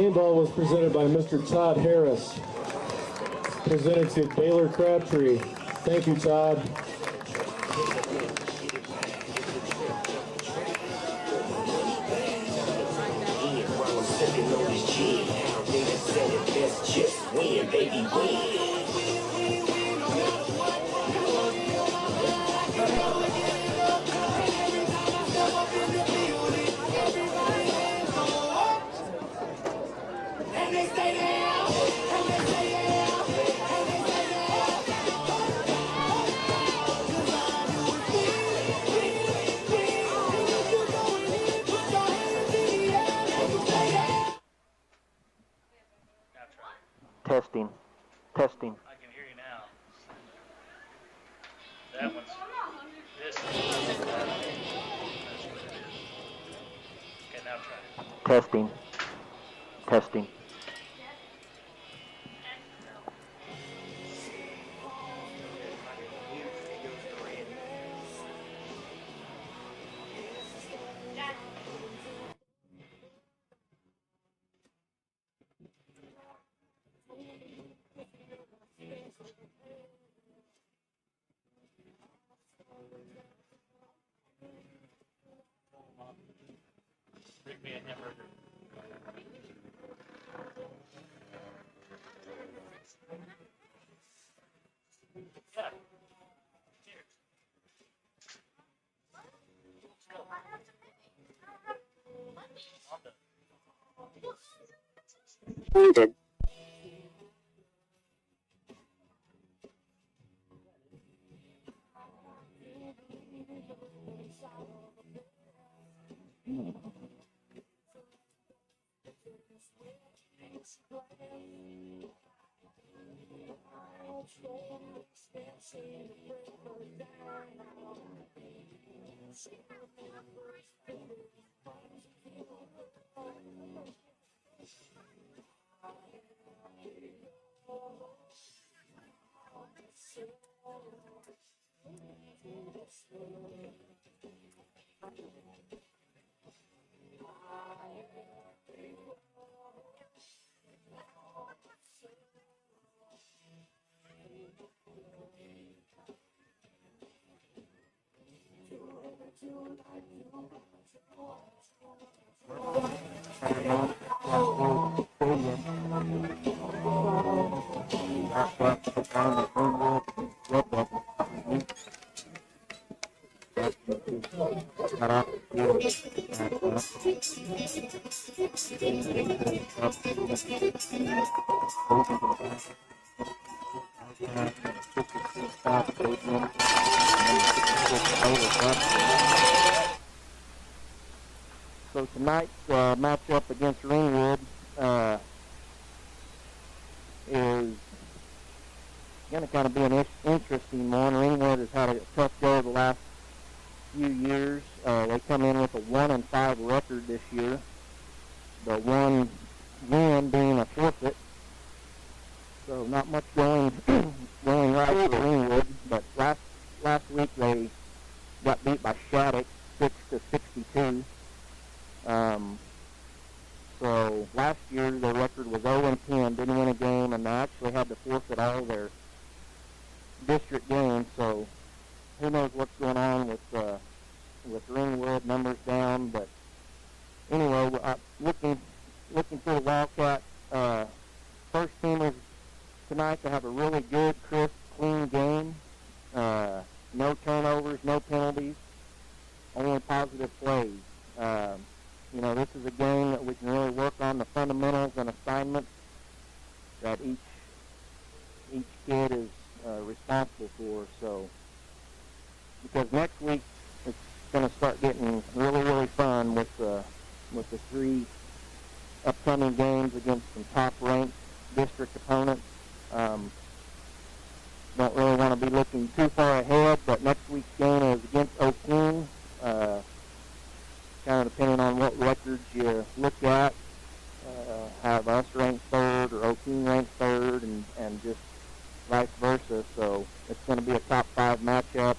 game ball was presented by Mr. Todd Harris. Presented to Baylor Crabtree. Thank you, Todd. Testing. Testing. I can hear you now. That one's this. That's what it is. Okay, now try. Testing. Testing. Bring me a hamburger. Yeah. Here. Muted. So tonight's matchup against Ringwood is going to kind of be an interesting one. Ringwood has had a tough go the last few years. They come in with a 1-5 record this year. The one win being a forfeit. So not much going right for Ringwood. But last week they got beat by Shattuck 6-62. So last year their record was 0-10, didn't win a game, and they actually had to forfeit all their district games. So who knows what's going on with Ringwood, numbers down. But anyway, looking for the Wildcat first teamers tonight to have a really good, crisp, clean game. No turnovers, no penalties, only positive plays. This is a game that we can really work on the fundamentals and assignments that each kid is responsible for. So, because next week it's going to start getting really, really fun with the three upcoming games against some top-ranked district opponents. Don't really want to be looking too far ahead, but next week's game is against O'Keene. Kind of depending on what records you look at, have us ranked third or O'Keene ranked third, and just vice versa. So it's going to be a top 5 matchup.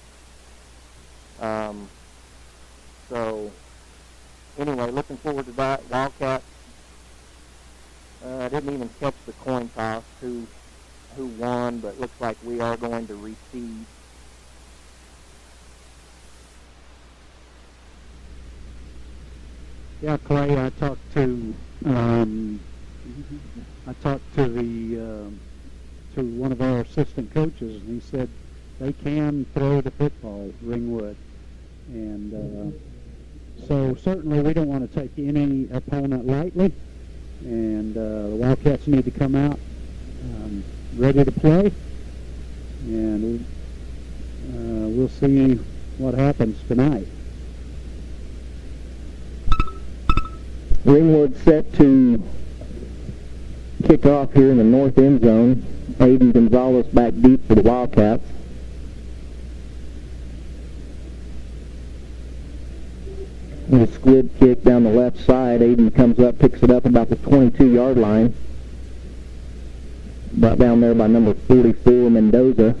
So anyway, looking forward to that. Wildcats didn't even catch the coin toss who won, but it looks like we are going to reseed. Yeah, Clay, I talked to to one of our assistant coaches, and he said they can throw the football, Ringwood, and so certainly we don't want to take any opponent lightly, and the Wildcats need to come out ready to play, and we'll see what happens tonight. Ringwood set to kick off here in the north end zone. Aiden Gonzalez back deep for the Wildcats. Little squib kick down the left side. Aiden comes up, picks it up about the 22-yard line. Brought down there by number 44, Mendoza.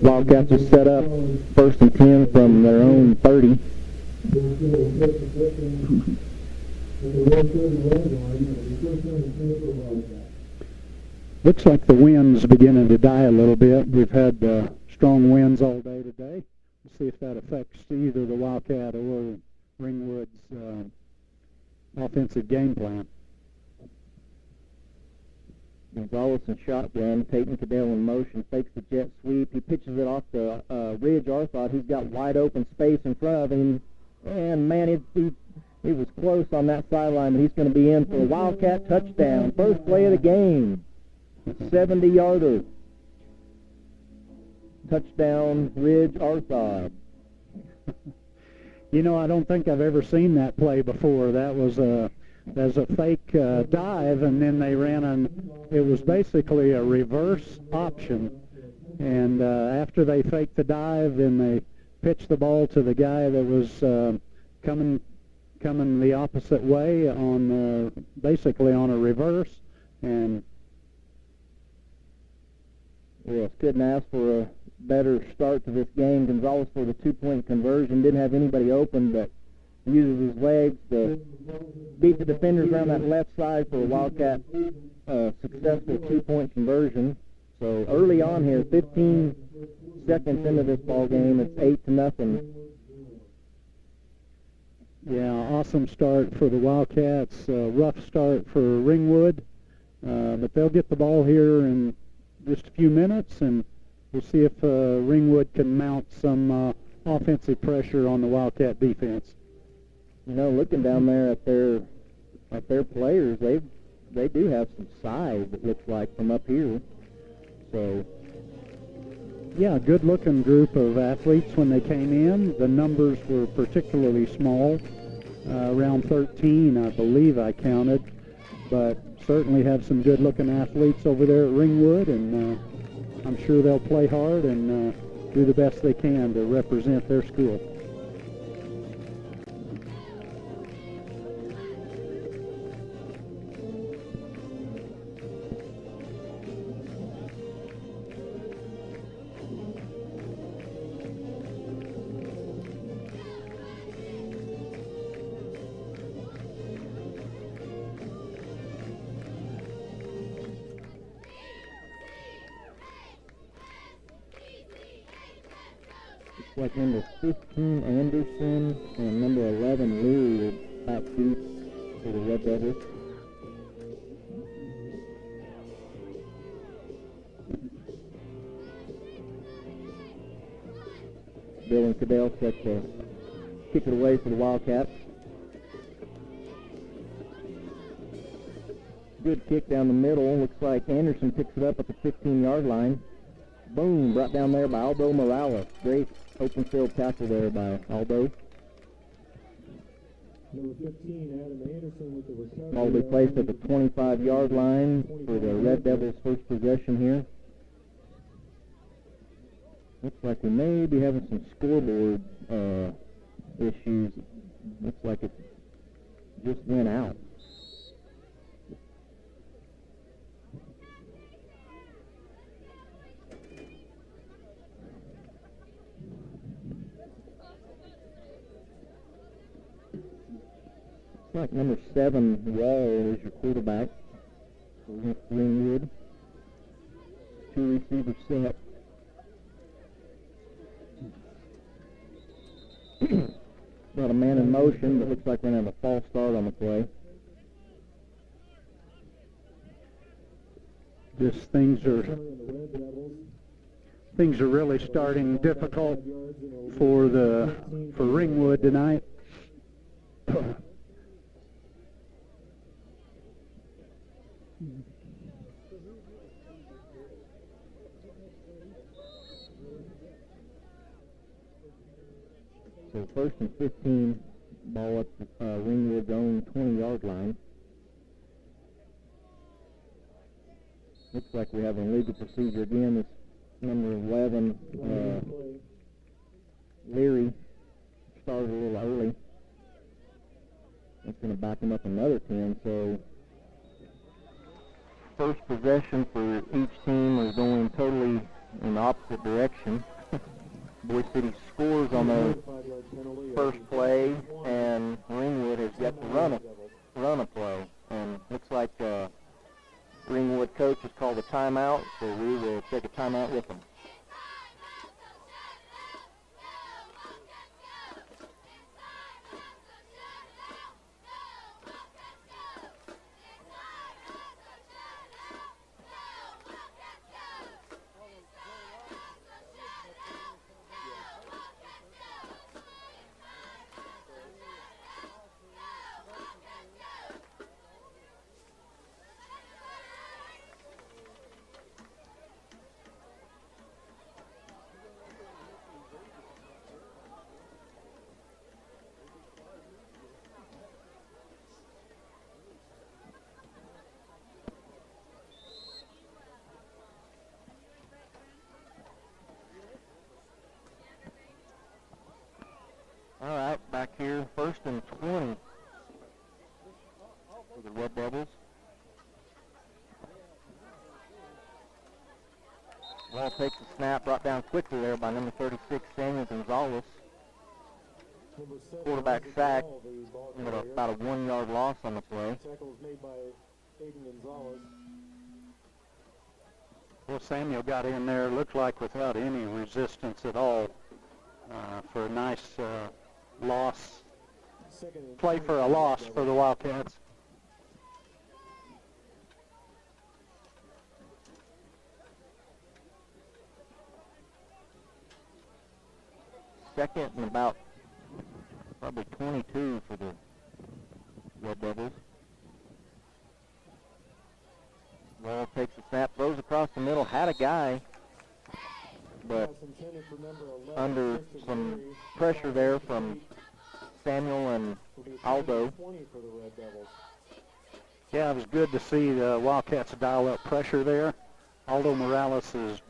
Wildcats are set up 1st and 10 from their own 30. Looks like the wind's beginning to die a little bit. We've had strong winds all day today. We'll see if that affects either the Wildcat or Ringwood's offensive game plan. Gonzalez in shotgun, Peyton Cadell in motion, fakes the jet sweep. He pitches it off to Ridge Arthod. He's got wide open space in front of him. And, man, he was close on that sideline, but he's going to be in for a Wildcat touchdown. First play of the game. 70-yarder. Touchdown, Ridge Arthod. You know, I don't think I've ever seen that play before. That was a fake dive, and then they ran it was basically a reverse option. And after they faked the dive, then they pitched the ball to the guy that was coming the opposite way on basically on a reverse. And yes, couldn't ask for a better start to this game. Gonzalez for the 2-point conversion. Didn't have anybody open, but uses his legs to beat the defenders around that left side for a Wildcat successful 2-point conversion. So early on here, 15 seconds into this ball game, it's 8-0. Yeah, awesome start for the Wildcats. Rough start for Ringwood, but they'll get the ball here in just a few minutes, and we'll see if Ringwood can mount some offensive pressure on the Wildcat defense. You know, looking down there at their players, they do have some size, it looks like, from up here. So, yeah, good-looking group of athletes when they came in. The numbers were particularly small, around 13, I believe I counted, but certainly have some good-looking athletes over there at Ringwood, and I'm sure they'll play hard and do the best they can to represent their school. like number 15, Anderson, and number 11, Leary, are back deep for the Red Devils. Bill and Cadell set to kick it away for the Wildcats. Good kick down the middle. Looks like Anderson picks it up at the 15-yard line. Boom, brought down there by Aldo Morales. Great open field tackle there by Aldo. Number 15, Adam Anderson with the recovery. Ball will be placed at the 25-yard line for the Red Devils' first possession here. Looks like we may be having some scoreboard issues. Looks like it just went out. Looks like number 7, Wall, is your quarterback for Ringwood. 2 receivers set. Got a man in motion, but looks like we're going to have a false start on the play. Just things are really starting difficult for Ringwood tonight. So first and 15, ball up Ringwood's own 20-yard line. Looks like we have an illegal procedure again. This number 11, Leary, started a little early. It's going to back him up another 10. So first possession for each team is going totally in the opposite direction. Boise City scores on the first play, and Ringwood has yet to run a play. And looks like Ringwood coach has called a timeout, so we will take a timeout with them. All right, back here, first and 20 for the Red Devils. Ball takes the snap, brought down quickly there by number 36, Samuel Gonzalez. Quarterback sack, about a 1-yard loss on the play. Well, Samuel got in there, looked like without any resistance at all, for a nice loss, play for a loss for the Wildcats. Second and about probably 22 for the Red Devils. Ball takes the snap, throws across the middle, had a guy, but under some pressure there from Samuel and Aldo. Yeah, it was good to see the Wildcats dial up pressure there. Aldo Morales is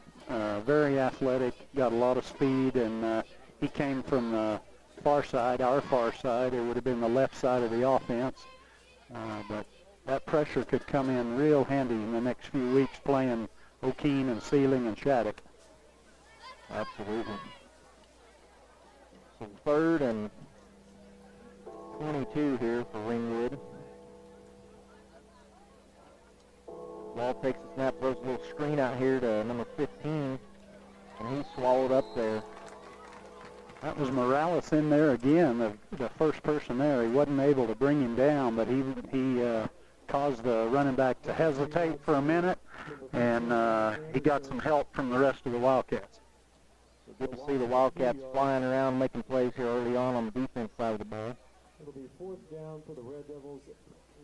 very athletic, got a lot of speed, and he came from the far side, our far side. It would have been the left side of the offense. But that pressure could come in real handy in the next few weeks playing O'Keene and Sealing and Shattuck. Absolutely. So third and 22 here for Ringwood. Ball takes the snap, throws a little screen out here to number 15, and he's swallowed up there. That was Morales in there again, the first person there. He wasn't able to bring him down, but he caused the running back to hesitate for a minute, and he got some help from the rest of the Wildcats. So good to see the Wildcats flying around, making plays here early on the defense side of the ball. It'll be fourth down for the Red Devils.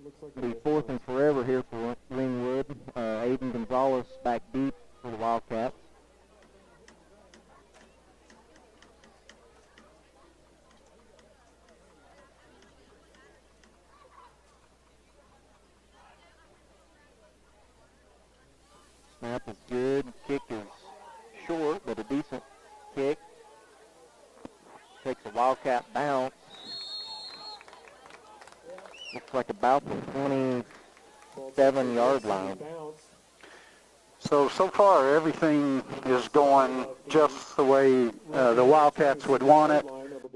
Looks like It'll be fourth and forever here for Ringwood. Aiden Gonzalez back deep for the Wildcats. Snap is good. Kick is short, but a decent kick. Takes a Wildcat bounce. Looks like about the 27-yard line. So far everything is going just the way the Wildcats would want it.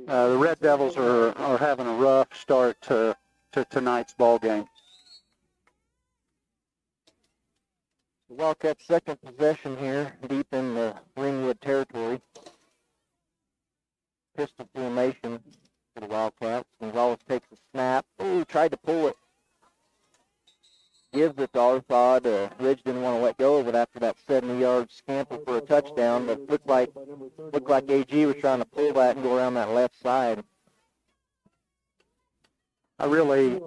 The Red Devils are having a rough start to to tonight's ball game. The Wildcats' second possession here, deep in the Ringwood territory. Pistol formation for the Wildcats. Gonzalez takes a snap. Ooh, tried to pull it. Gives it to Arthod. Ridge didn't want to let go of it after that 70-yard scamper for a touchdown, but looked like AG was trying to pull that and go around that left side. I really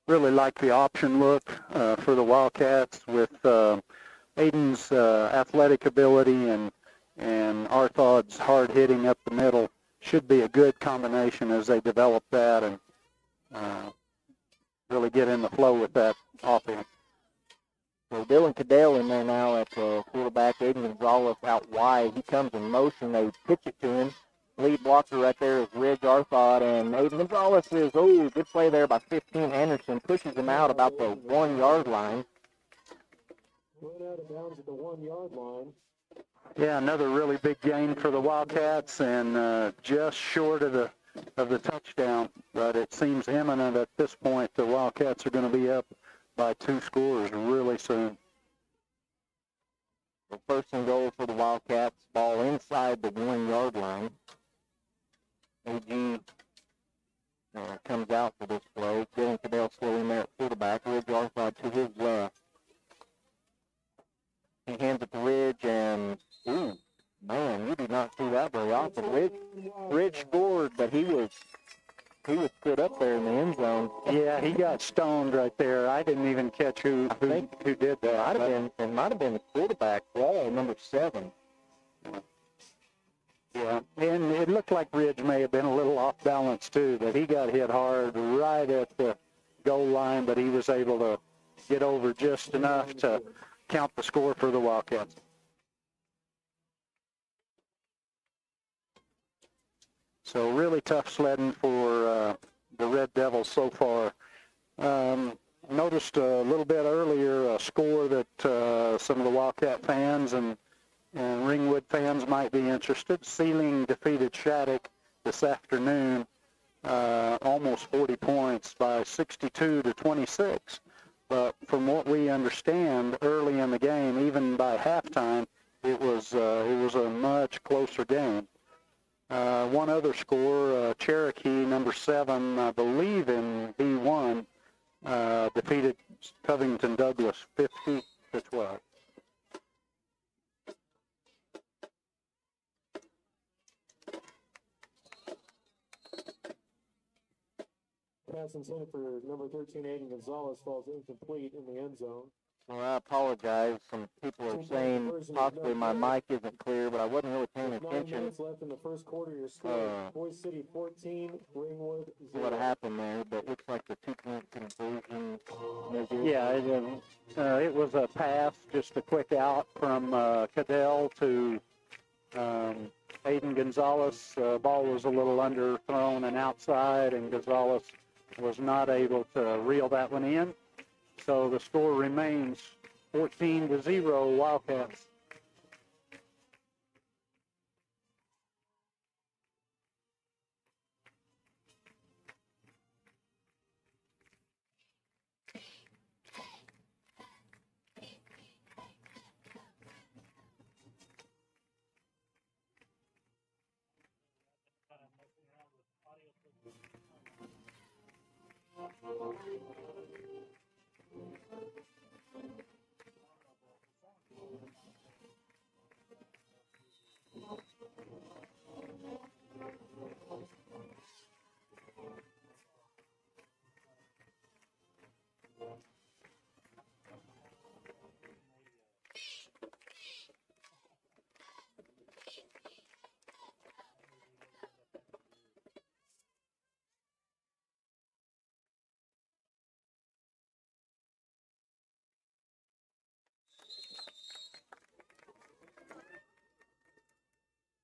like the option look for the Wildcats with Aiden's athletic ability and Arthod's hard hitting up the middle. Should be a good combination as they develop that and really get in the flow with that offense. So Dylan Cadell in there now at quarterback. Aiden Gonzalez out wide. He comes in motion. They pitch it to him. Lead blocker right there is Ridge Arthod, and Aiden Gonzalez is, good play there by 15. Anderson pushes him out about the 1 yard line. Right out of bounds at the 1 yard line. Yeah, another really big gain for the Wildcats, and just short of the touchdown. But it seems imminent at this point. The Wildcats are going to be up by 2 scores really soon. The first and goal for the Wildcats. Ball inside the 1 yard line. AG comes out for this play. Dylan Cadell still in there at quarterback. Ridge Arthod to his left. He hands it to Ridge, and, man, you do not see that very often. Ridge scored, but he was put up there in the end zone. Yeah, he got stoned right there. I didn't even catch who did that. It might have been the quarterback, Wall, number 7. Yeah, and it looked like Ridge may have been a little off balance too, but he got hit hard right at the goal line, but he was able to get over just enough to count the score for the Wildcats. So really tough sledding for the Red Devils so far. Noticed a little bit earlier a score that some of the Wildcat fans and Ringwood fans might be interested. Sealing defeated Shattuck this afternoon, almost 40 points by 62-26. But from what we understand, early in the game, even by halftime, it was a much closer game. One other score, Cherokee, number 7, I believe in B1, defeated Covington Douglas 50-12. Pass intended for number 13, Aiden Gonzalez, falls incomplete in the end zone. Well, I apologize. Some people are saying possibly my mic isn't clear, but I wasn't really paying 9 attention. minutes left in the first quarter. Your score, Boise City 14, Ringwood 0. What happened there, but looks like the 2-point conversion. Yeah, it was a pass, just a quick out from Cadell to Aiden Gonzalez. Ball was a little underthrown and outside, and Gonzalez was not able to reel that one in. So the score remains 14-0 Wildcats.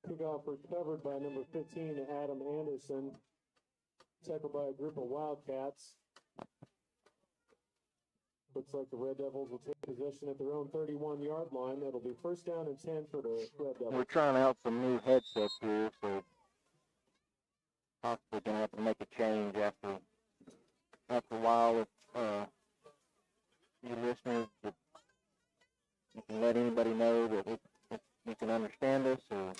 Kickoff recovered by number 15, Adam Anderson. Tackled by a group of Wildcats. Looks like the Red Devils will take possession at their own 31-yard line. That'll be first down and 10 for the Red Devils. We're trying out some new headsets here, so possibly going to have to make a change after a while. If your listeners, that you can let anybody know that if you can understand us, or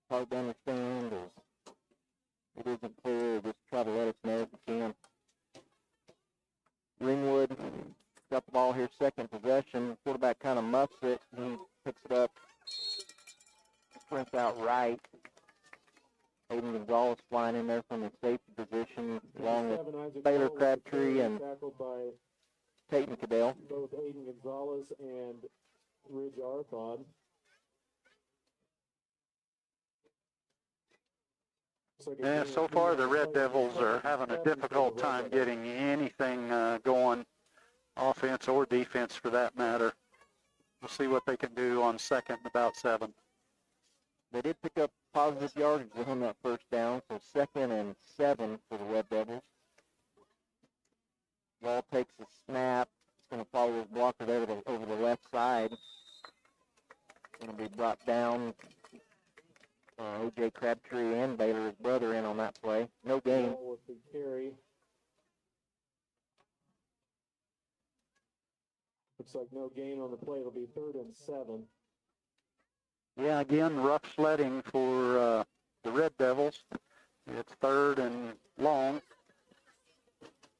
hard to understand, or it isn't clear, just try to let us know if you can. Ringwood got the ball here, second possession. Quarterback kind of muffs it. He picks it up, sprints out right. Hayden Gonzalez flying in there from the safety position, along with Baylor Crabtree and Peyton Cadell. Both Hayden Gonzalez and Ridge Arthod. Yeah, so far the Red Devils are having a difficult time getting anything going, offense or defense for that matter. We'll see what they can do on second and about 7. They did pick up positive yardage on that first down, so 2nd and 7 for the Red Devils. Ball takes a snap. It's going to follow his blocker there over the left side. Going to be brought down. O.J. Crabtree and Baylor, his brother, in on that play. No gain. With the carry. Looks like no gain on the play. It'll be 3rd and 7. Yeah, again, rough sledding for the Red Devils. It's 3rd and long.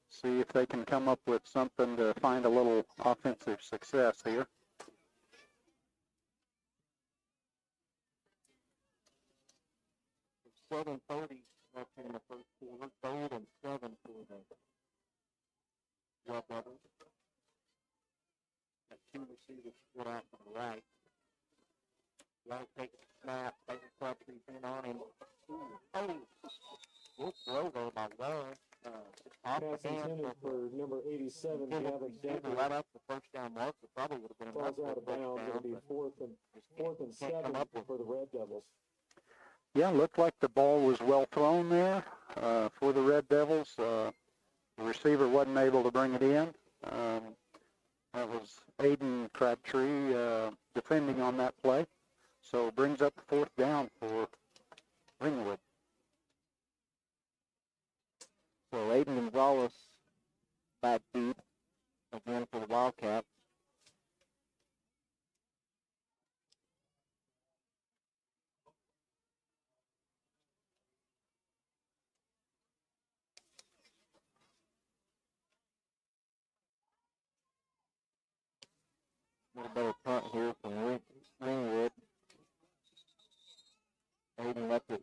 See if they can come up with something to find a little offensive success here. 7:30 left in the first quarter. 3rd and 7 for the Red Devils. Got 2 receivers split out to the right. Long takes a snap. Baylor Crabtree's in on him. Good throw there by Love. Off Pass the hand intended for number 87, Gavin Denver. right up the first down marker. Probably would have been enough Falls out of bounds. It'll be 4th and 7 for the Red Devils. Yeah, looked like the ball was well thrown there for the Red Devils. The receiver wasn't able to bring it in. That was Aiden Crabtree defending on that play. So it brings up the 4th down for Ringwood. So Aiden Gonzalez back deep again for the Wildcats. A little better punt here from Ringwood. Aiden lets it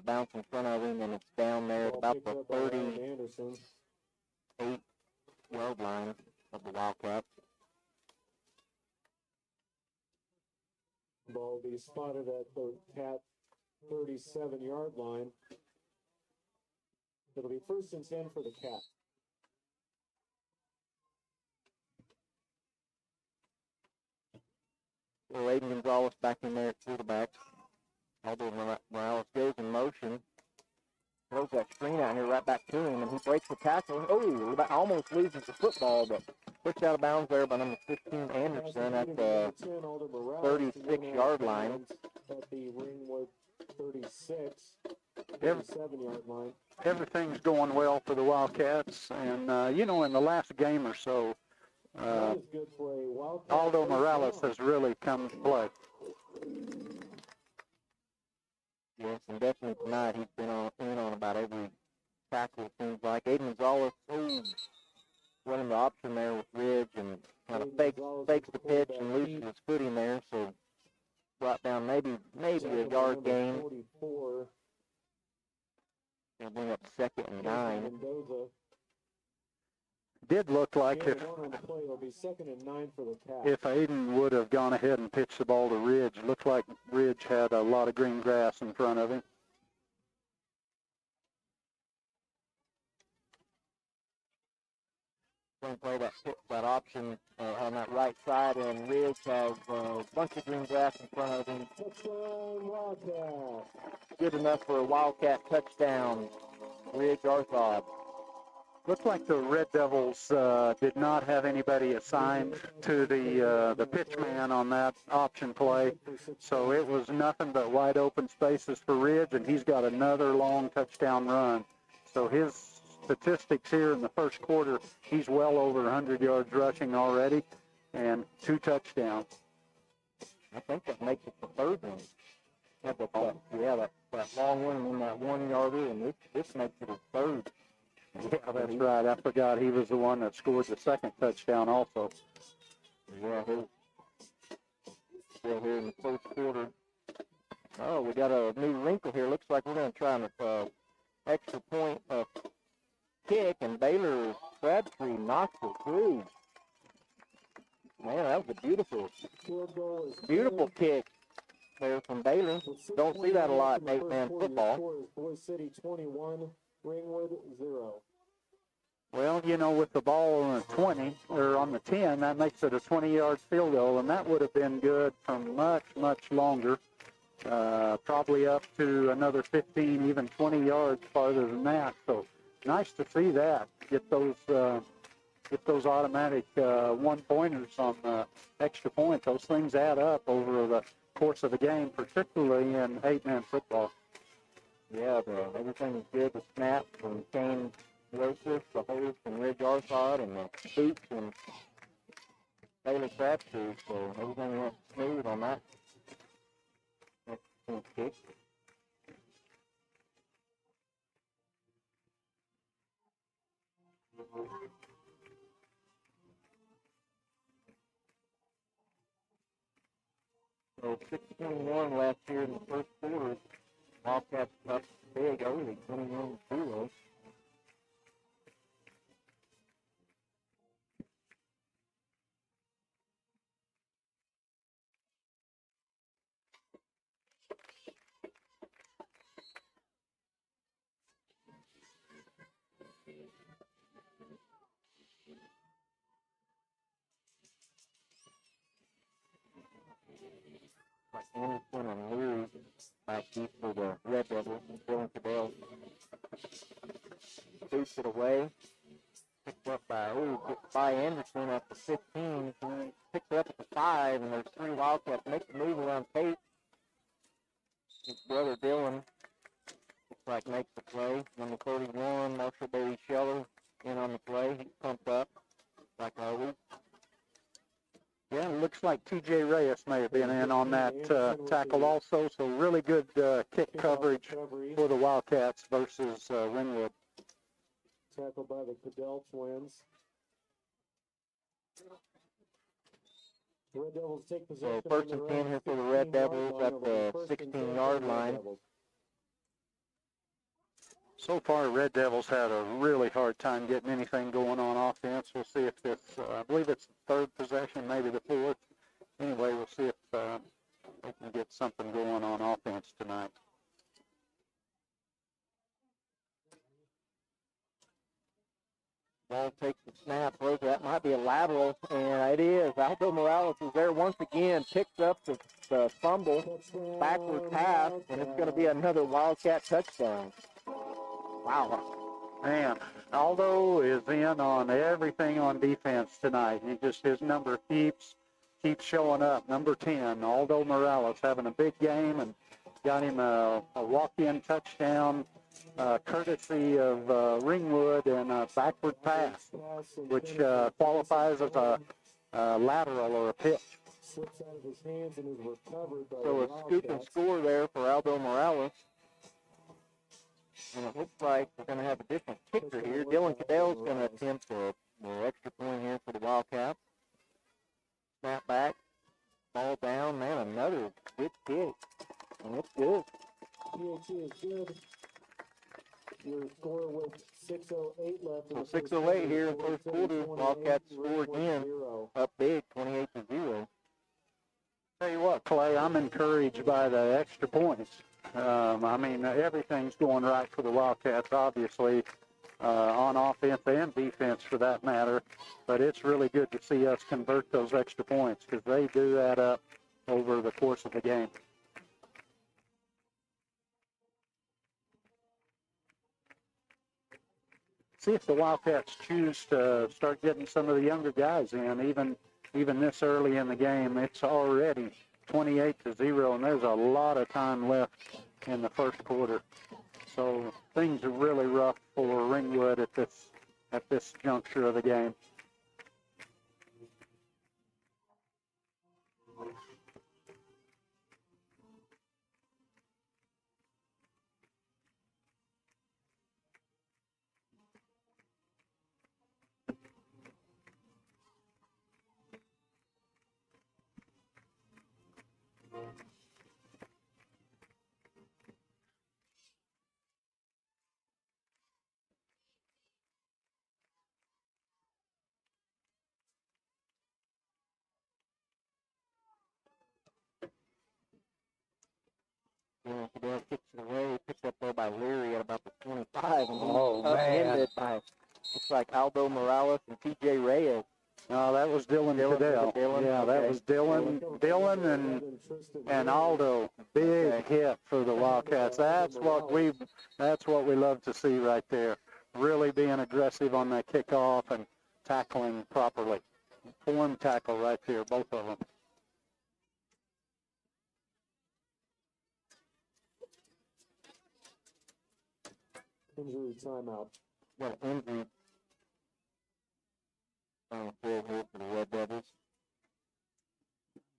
bounce in front of him, and it's down there at about the 38-yard line of the Wildcats. Ball will be spotted at the Cat 37-yard line. It'll be 1st and 10 for the Cat. So Aiden Gonzalez back in there at quarterback. Although Morales goes in motion. Throws that screen out here right back to him, and he breaks the tackle. Oh, almost loses the football, but pushed out of bounds there by number 15, Anderson, at the 36-yard line. At the Ringwood 37-yard line. Everything's going well for the Wildcats, and in the last game or so, Aldo Morales has really come to play. Yes, and definitely tonight he's been in on about every tackle, it seems like. Aiden Gonzalez running the option there with Ridge and kind of fakes the pitch and loses his footing there, so brought down maybe a yard gain. Gonna bring up 2nd and 9. Did look like if Aiden would have gone ahead and pitched the ball to Ridge, looked like Ridge had a lot of green grass in front of him. Going to play that option on that right side, and Ridge has a bunch of green grass in front of him. Good enough for a Wildcat touchdown. Ridge Arthod. Looked like the Red Devils did not have anybody assigned to the pitch man on that option play, so it was nothing but wide open spaces for Ridge, and he's got another long touchdown run. So his statistics here in the first quarter, he's well over 100 yards rushing already, and 2 touchdowns. I think that makes it the third one. That long one and that 1 yarder, and this makes it a third. Yeah, that's right. I forgot he was the one that scored the second touchdown also. Yeah, he's still here in the first quarter. Oh, we got a new wrinkle here. Looks like we're going to try an extra point kick, and Baylor Crabtree knocks it through. Man, that was a beautiful kick there from Baylor. Don't see that a lot in 8-man football. Boise City 21, Ringwood 0. Well, you know, with the ball on the 20 or on the 10, that makes it a 20-yard field goal, and that would have been good for much, much longer. Probably up to another 15, even 20 yards farther than that. So nice to see that. Get those automatic one-pointers on extra point. Those things add up over the course of the game, particularly in 8-man football. Yeah, bro. Everything is good. The snap from Kane Joseph, the holes from Ridge Arsod, and the boots and Baylor Crabtree. So everything went smooth on that kick. So 6:21 last year in the first quarter. Wildcats up big early, 21-0. Anderson and Leary back deep for the Red Devils, and Dylan Cadell boots it away. Picked up by Anderson at the 15. He picks it up at the 5, and there's 3 Wildcats. Makes the move around Tate. His brother Dylan looks like makes the play. Number 31, Marshall Bailey Scheller, in on the play. He's pumped up like always. Yeah, it looks like T.J. Reyes may have been in on that tackle also, so really good kick coverage for the Wildcats versus Ringwood. Tackled by the Cadell twins. The Red Devils take possession. So first and 10 here for the Red Devils at the 16-yard line. So far, Red Devils had a really hard time getting anything going on offense. We'll see if this, I believe it's the third possession, maybe the fourth. Anyway, we'll see if they can get something going on offense tonight. Ball takes the snap, throws. That might be a lateral, and it is. Aldo Morales is there once again, picks up the fumble, backward pass, and it's going to be another Wildcat touchdown. Wow. Man, Aldo is in on everything on defense tonight. His number keeps showing up. Number 10, Aldo Morales, having a big game, and got him a walk-in touchdown, courtesy of Ringwood, and a backward pass, which qualifies as a lateral or a pitch. Slips out of his hands and is recovered by So a scoop and score there for Aldo Morales. And it looks like we're going to have a different kicker here. Dylan Cadell's going to attempt an extra point here for the Wildcats. Snap back, ball down, man, another good kick. And it's good. PAT is good. Your score with 6:08 left. So 6:08 here in the first quarter. Wildcats score again, up big, 28-0. Tell you what, Clay, I'm encouraged by the extra points. I mean, everything's going right for the Wildcats, obviously, on offense and defense for that matter. But it's really good to see us convert those extra points because they do add up over the course of the game. see if the Wildcats choose to start getting some of the younger guys in, even this early in the game. It's already 28-0, and there's a lot of time left in the first quarter. So things are really rough for Ringwood at this juncture of the game. Fidel kicks it away, picked up there by Leary at about the 25, and Oh, man. upended by, looks like Aldo Morales and T.J. Reyes. No, that was Dylan Fidel. Dylan? Yeah, Okay. that was Dylan and Aldo. Big hit for the Wildcats. That's what we love to see right there. Really being aggressive on that kickoff and tackling properly. Form tackle right there, both of them. Injury timeout. Got an injury on the field here for the Red Devils.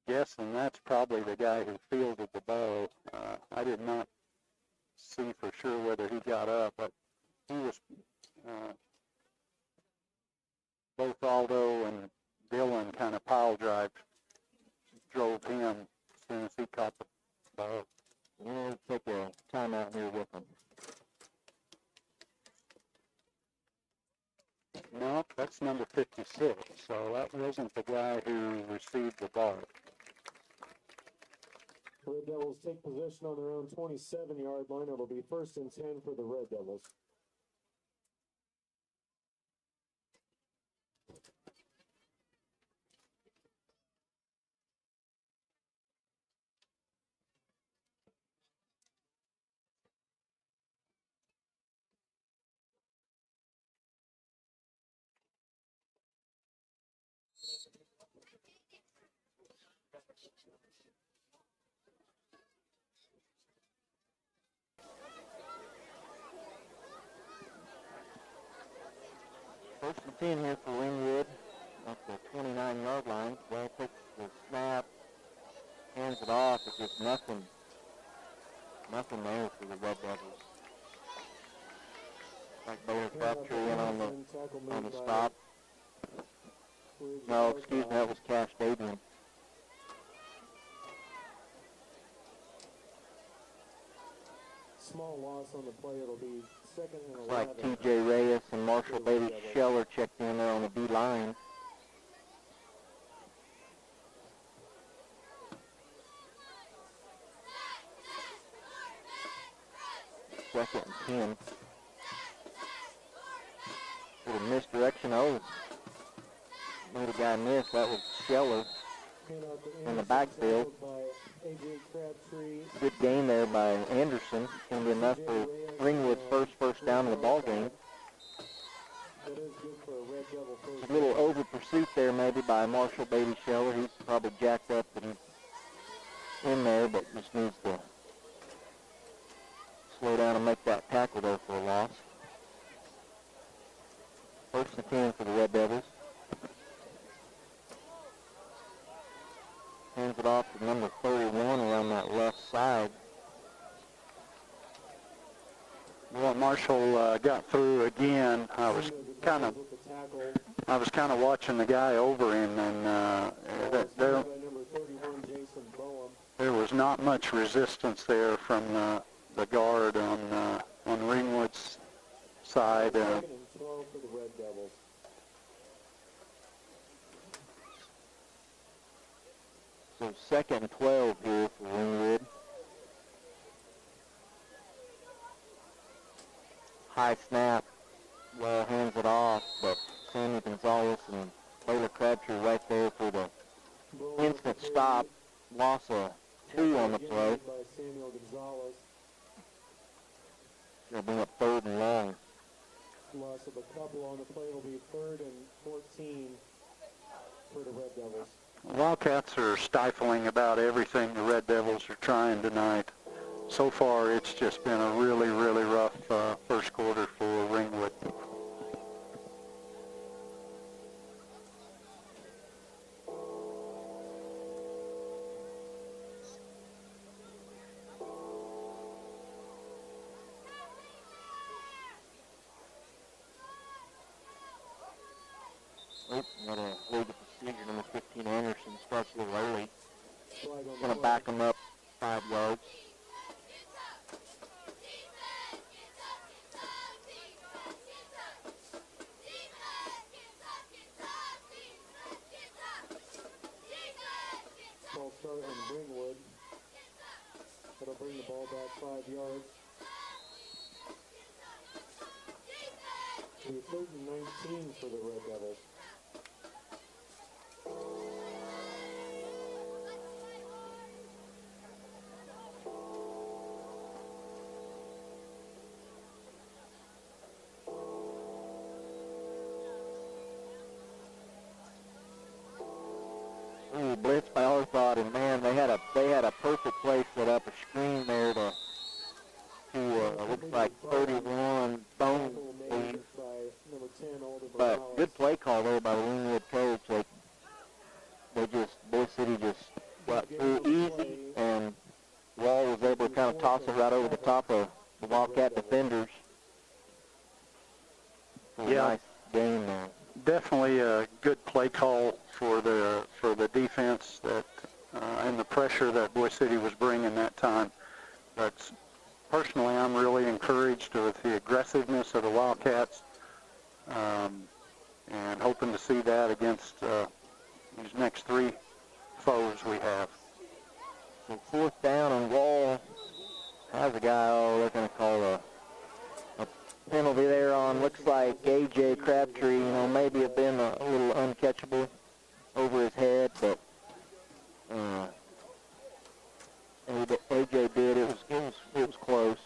Guessing that's probably the guy who fielded the bow. I did not see for sure whether he got up, but he was, both Aldo and Dylan kind of pile drove him as soon as he caught the bow. We'll take a timeout here with him. No, that's number 56, so that wasn't the guy who received the ball. Red Devils take possession on their own 27-yard line. It'll be 1st and 10 for the Red Devils. First and 10 here for Ringwood at the 29-yard line. Well, takes the snap, hands it off. It's just nothing there for the Red Devils. Like Baylor Crabtree in on the stop. No, excuse me, that was Cash Davian. Small loss on the play. It'll be 2nd and 11. Like T.J. Reyes and Marshall Bailey Scheller checked in there on the D-line. Second and 10. Little misdirection. Oh, made a guy miss. That was Scheller in the backfield. Good gain there by Anderson. It's going to be enough for Ringwood's first down in the ball game. A little over pursuit there maybe by Marshall Bailey Scheller. He's probably jacked up and in there, but just needs to slow down and make that tackle there for a loss. 1st and 10 for the Red Devils. Hands it off to number 31 around that left side. Well, Marshall got through again. I was kind of watching the guy over him, and there was not much resistance there from the guard on Ringwood's side. So 2nd and 12 here for Ringwood. High snap. Well, hands it off, but Sammy Gonzalez and Baylor Crabtree right there for the instant stop. Loss of 2 on the play. Going to bring up 3rd and long. Loss of a couple Wildcats are stifling about everything the Red Devils are trying tonight. So far, it's just been a really, really rough first quarter for Ringwood. Got a legal procedure. Number 15 Anderson starts a little early. Going to back him up 5 yards. Ball start on Ringwood. That'll bring the ball back 5 yards. To 3rd and 19 for the Red Devils. Ooh, blitz by Arthod, and man, they had a perfect play set up, a screen there to looks like 31 Bone lead. But good play call there by the Ringwood coach. Boise City just got through easy, and Wall was able to kind of toss it right over the top of the Wildcat defenders. Yeah. Nice game there. Definitely a good play call for the defense that and the pressure that Boise City was bringing that time. But personally, I'm really encouraged with the aggressiveness of the Wildcats, and hoping to see that against these next 3 foes we have. So 4th down, and Wall has a guy. They're going to call a penalty there on, looks like A.J. Crabtree, maybe have been a little uncatchable over his head, but A.J. did. It was close.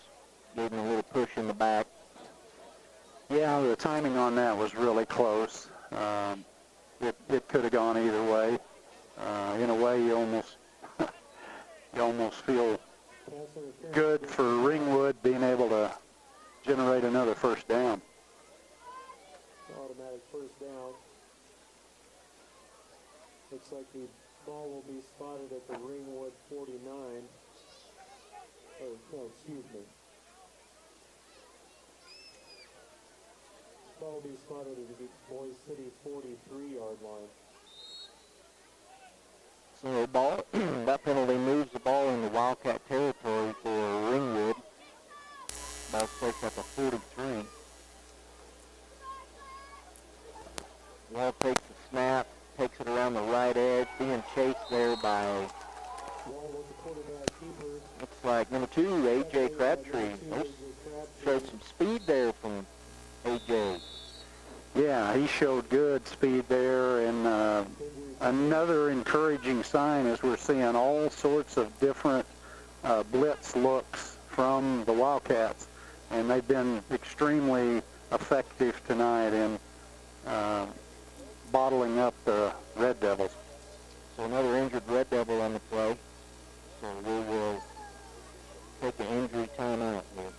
Gave him a little push in the back. Yeah, the timing on that was really close. It could have gone either way. In a way, you almost feel good for Ringwood being able to generate another first down. Automatic first down. Looks like the ball will be spotted at the Ringwood 49. Oh, no, excuse me. Ball will be spotted at the Boise City 43-yard line. So that penalty moves the ball into Wildcat territory for Ringwood. Ball placed at the 43. Wall takes the snap, takes it around the right edge, being chased there by, looks like number 2, A.J. Crabtree. Showed some speed there from A.J. Yeah, he showed good speed there, and another encouraging sign is we're seeing all sorts of different blitz looks from the Wildcats, and they've been extremely effective tonight in bottling up the Red Devils. So another injured Red Devil on the play. So we will take an injury timeout here.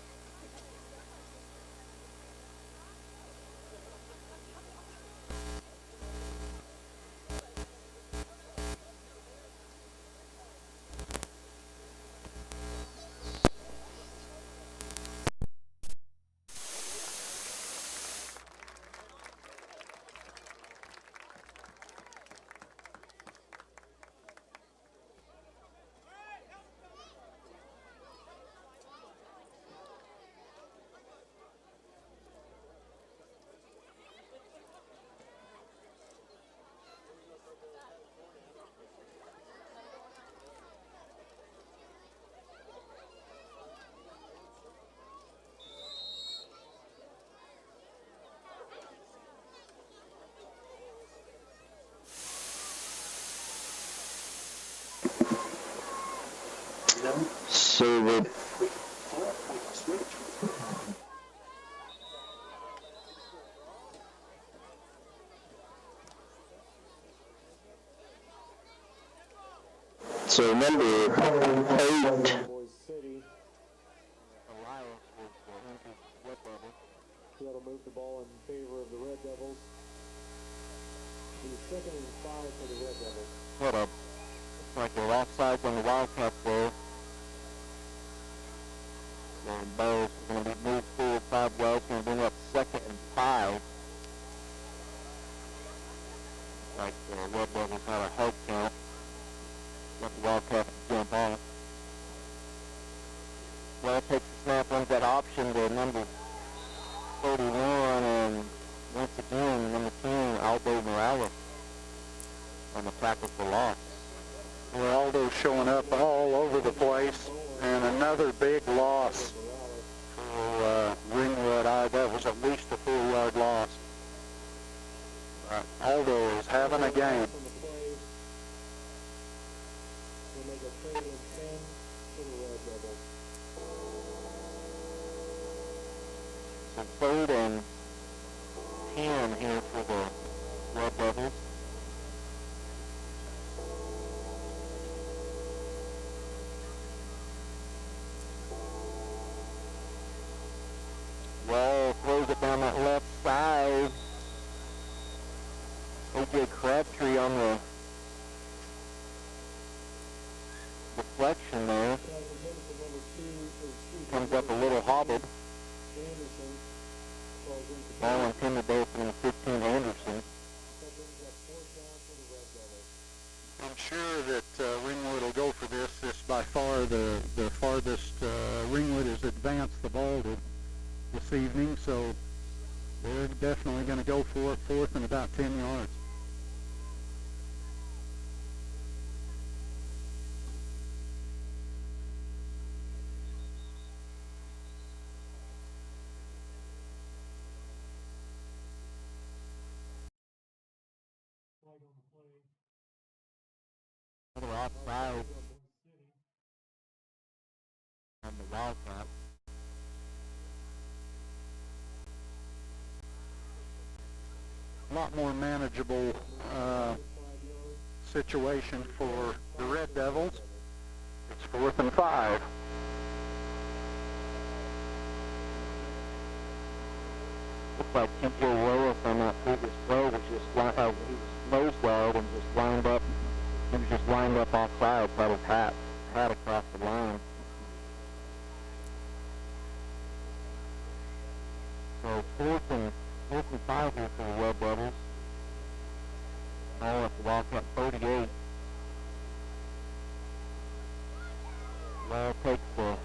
So the So number 8. Boise City. Elias was the Red Devils. That'll move the ball in favor of the Red Devils. The 2nd and 5 for the Red Devils. What up? Looks like they're offsides on the Wildcats there. So the Bears are going to be moved forward 5 well. It's going to bring up 2nd and 5. Like the Red Devils had a help count. Let the Wildcats jump off. Well, takes the snap, runs that option to number 31, and once again, number 10, Aldo Morales on the tackle for loss. Well, Aldo showing up all over the place, and another big loss for Ringwood. That was at least a 4-yard loss. Aldo is having a game. So 3rd and 10 here for the Red Devils. Well, throws it down that left side. A.J. Crabtree on the deflection there. Comes up a little hobbled. Ball intended there for 15 Anderson. I'm sure that Ringwood will go for this. This by far the farthest Ringwood has advanced the ball this evening, so they're definitely going to go for it, 4th and about 10 yards. Another offside on the Wildcat. A lot more manageable situation for the Red Devils. It's 4th and 5. Looks like T.J. Willis on that previous play was just he was nose wide and just lined up. He was just lined up offside, but his hat across the line. So 4th and 5 here for the Red Devils. All at the Wildcat 38. Well, takes the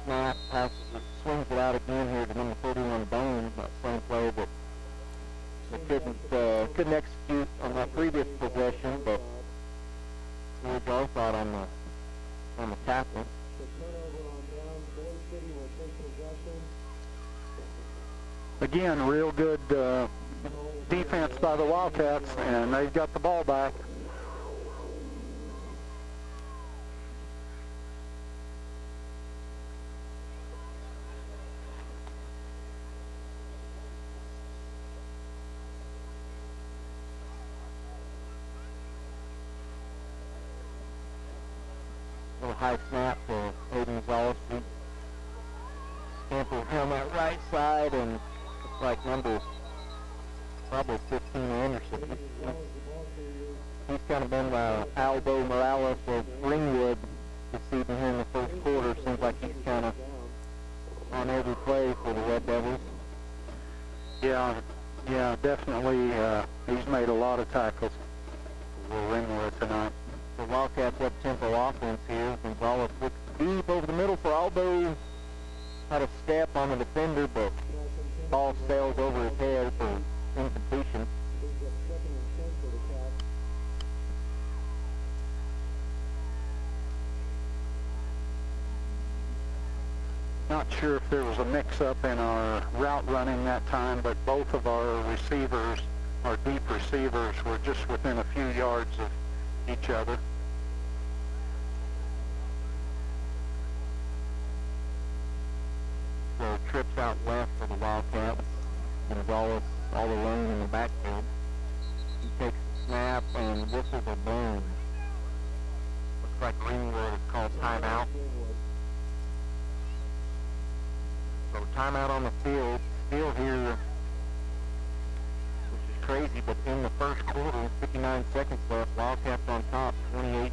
snap, passes it, swings it out again here to number 31 Bone. That same play that they couldn't execute on that previous possession, but we go thought on the tackle. Again, real good defense by the Wildcats, and they've got the ball back. Little high snap for Hayden Gonzalez. Sample on that right side, and looks like number probably 15 Anderson. He's kind of been Aldo Morales of Ringwood this evening here in the first quarter. Seems like he's kind of on every play for the Red Devils. Yeah, definitely. He's made a lot of tackles for Ringwood tonight. The Wildcats up-tempo offense here. Gonzalez looks deep over the middle for Aldo. Had a step on the defender, but ball sails over his head for incompletion. Not sure if there was a mix-up in our route running that time, but both of our receivers, our deep receivers, were just within a few yards of each other. So trips out left for the Wildcats, and Gonzalez all alone in the backfield. He takes the snap and whistles a bone. Looks looks like Ringwood is called timeout. So timeout on the field. Still here, which is crazy, but in the first quarter, 59 seconds left. Wildcats on top, 28-0.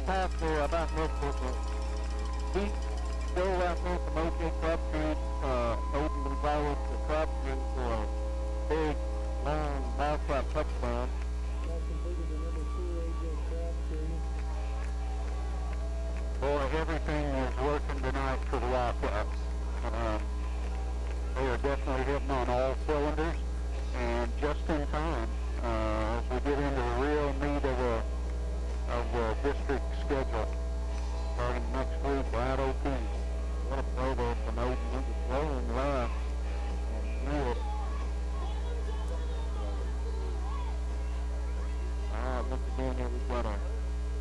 Pass for about mid-football. Deep goal out there from O.J. Crabtree, Odin Gonzalez to Crabtree for a big, long Wildcat touchdown. That completed the number 2, A.J. Crabtree. Boy, everything is working tonight for the Wildcats. They are definitely hitting on all cylinders, and just in time, as we get into the real meat of the district schedule. Starting next week, Brad O'Keefe. What a throw there from Odin. He was rolling left and threw it. Once again, here we've got a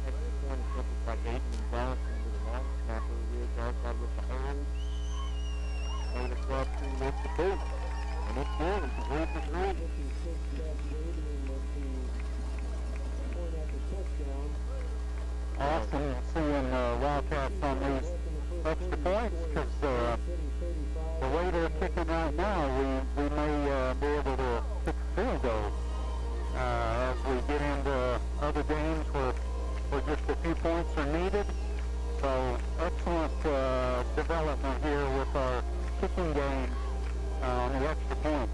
extra point attempt by Aiden Johnson with a long snapper. Real outside with the hold. And the Crabtree with the boot. And it's good. It's a great return. Awesome seeing Wildcats on these extra points, because the way they're kicking right now, we may be able to kick a field goal as we get into other games where just a few points are needed. So excellent development here with our kicking game on the extra points.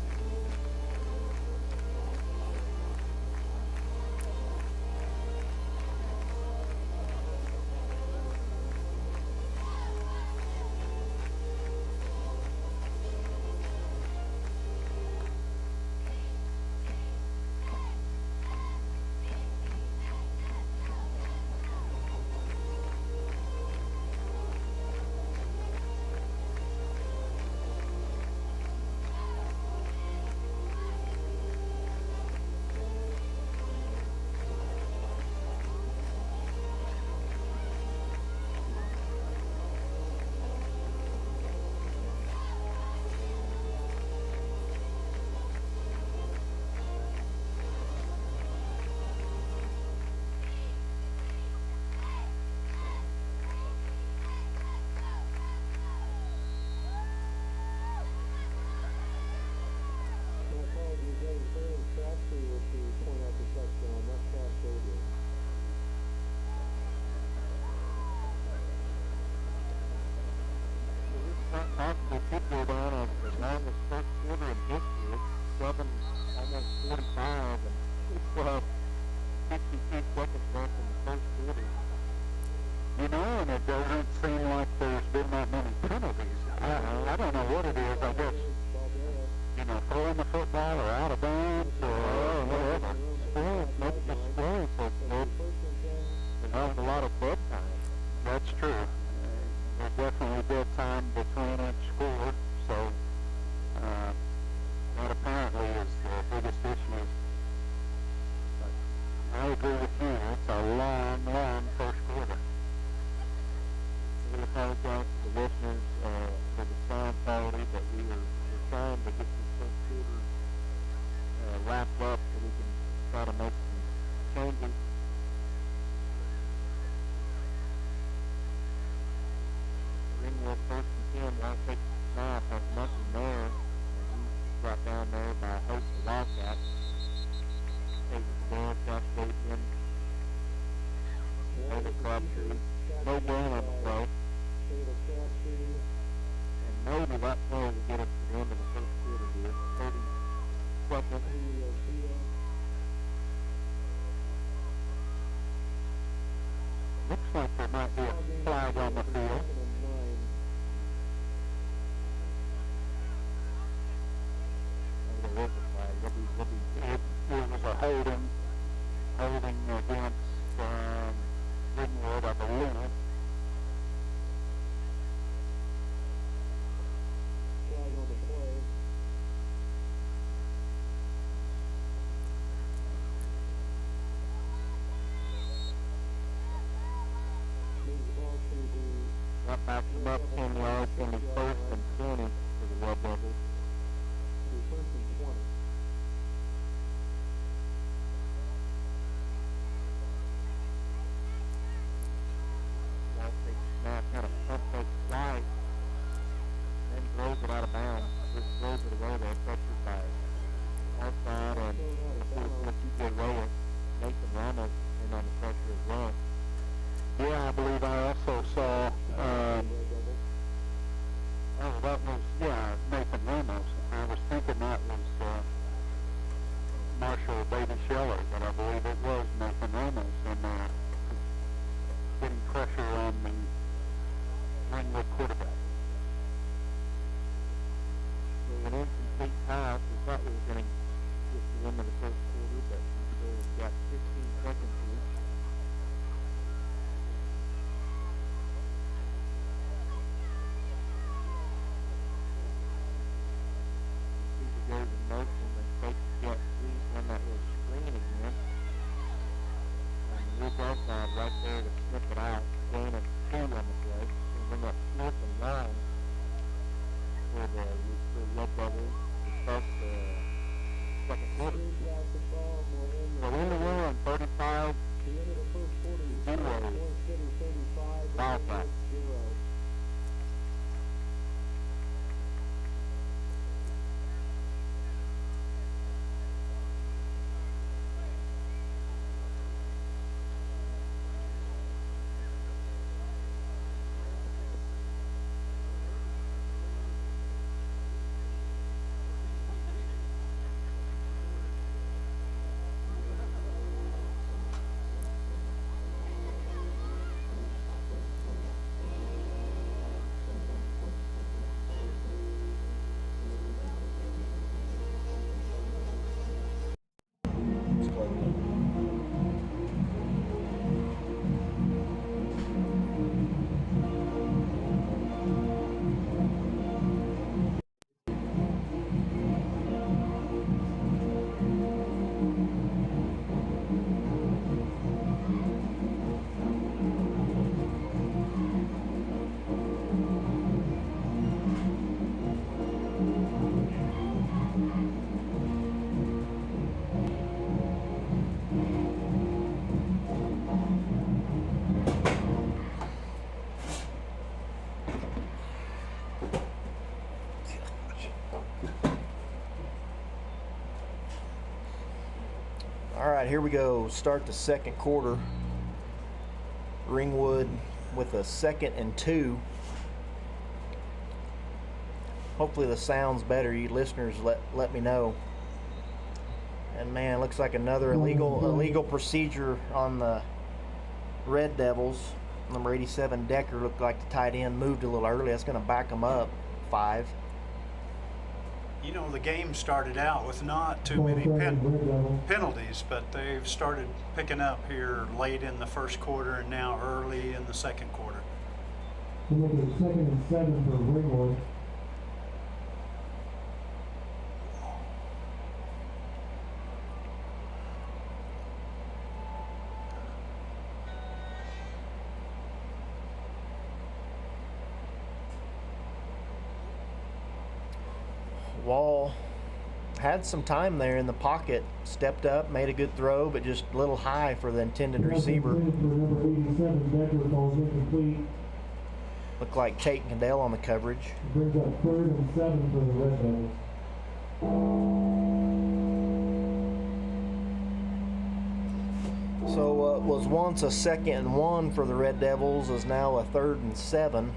Possible kick goal down of the longest first quarter in history. It's almost 45, and we still have 52 seconds left in the first quarter. You know, and it doesn't seem like there's been that many penalties. I don't know what it is. I guess, throwing the football or out of bounds or whatever. Maybe just scoring folks. There's a lot of dead time. That's true. There's definitely dead time between each score, so that apparently is the biggest issue. But I agree with you. It's a long, long first quarter. We apologize to the listeners for the sound quality, but we're trying to get this first quarter Crabtree. No win on the play. And maybe that play will get us to the end of the first quarter here. 30 seconds. Looks like there might be a flag on the field. There is a flag. It was a holding against Ringwood, I believe. Flag on the play. That backs them up 10 yards, and it's first and 20 for the Red Devils. First and 20. Ball takes a snap, kind of pump fakes right, then throws it out of bounds. Just throws it away there, pressured by outside, and what TJ Reyes, Nathan Ramos in on the pressure as well. Yeah, I believe I also saw, that was, Nathan Ramos. I was thinking that was Marshall Baby Scheller, but I believe it was Nathan Ramos, and getting pressure on the Ringwood quarterback. So an incomplete pass. We thought we were going to get the end of the first quarter, but we've got 15 seconds here. Goes in motion and takes jet sweep on that little screen again. And Luke outside right there to snip it out. Gain of 2 on the play. And bring up 4th and long for the Red Devils to start the second quarter. So in the win on 35 0. Foul flag. All right, here we go. Start the second quarter. Ringwood with a 2nd and 2. Hopefully the sound's better. You listeners, let me know. And man, looks like another illegal procedure on the Red Devils. Number 87 Decker looked like the tight end moved a little early. That's going to back them up 5. You know, the game started out with not too many penalties, but they've started picking up here late in the first quarter and now early in the second quarter. We'll look at 2nd and 7 for Ringwood. Wall had some time there in the pocket, stepped up, made a good throw, but just a little high for the intended receiver. Looked like Tate and Cadell on the coverage. Brings up 3rd and 7 for the Red Devils. So what was once a 2nd and 1 for the Red Devils is now a 3rd and 7.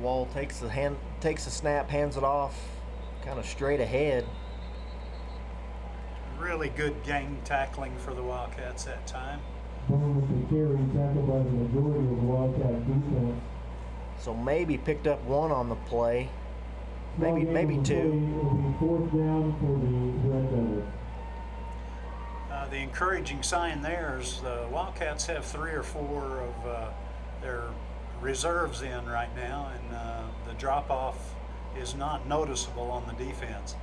Wall takes the snap, hands it off, kind of straight ahead. Really good gang tackling for the Wildcats that time. So maybe picked up 1 on the play, maybe 2. The encouraging sign there is the Wildcats have 3 or 4 of their reserves in right now, and the drop-off is not noticeable on the defense.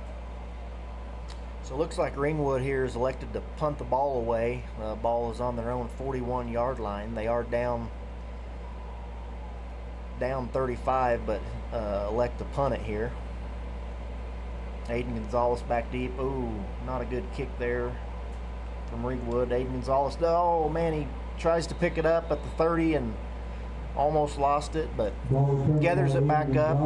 So it looks like Ringwood here is elected to punt the ball away. The ball is on their own 41-yard line. They are down 35, but elect to punt it here. Aiden Gonzalez back deep. Ooh, not a good kick there from Ringwood. Aiden Gonzalez, oh man, he tries to pick it up at the 30 and almost lost it, but gathers it back up,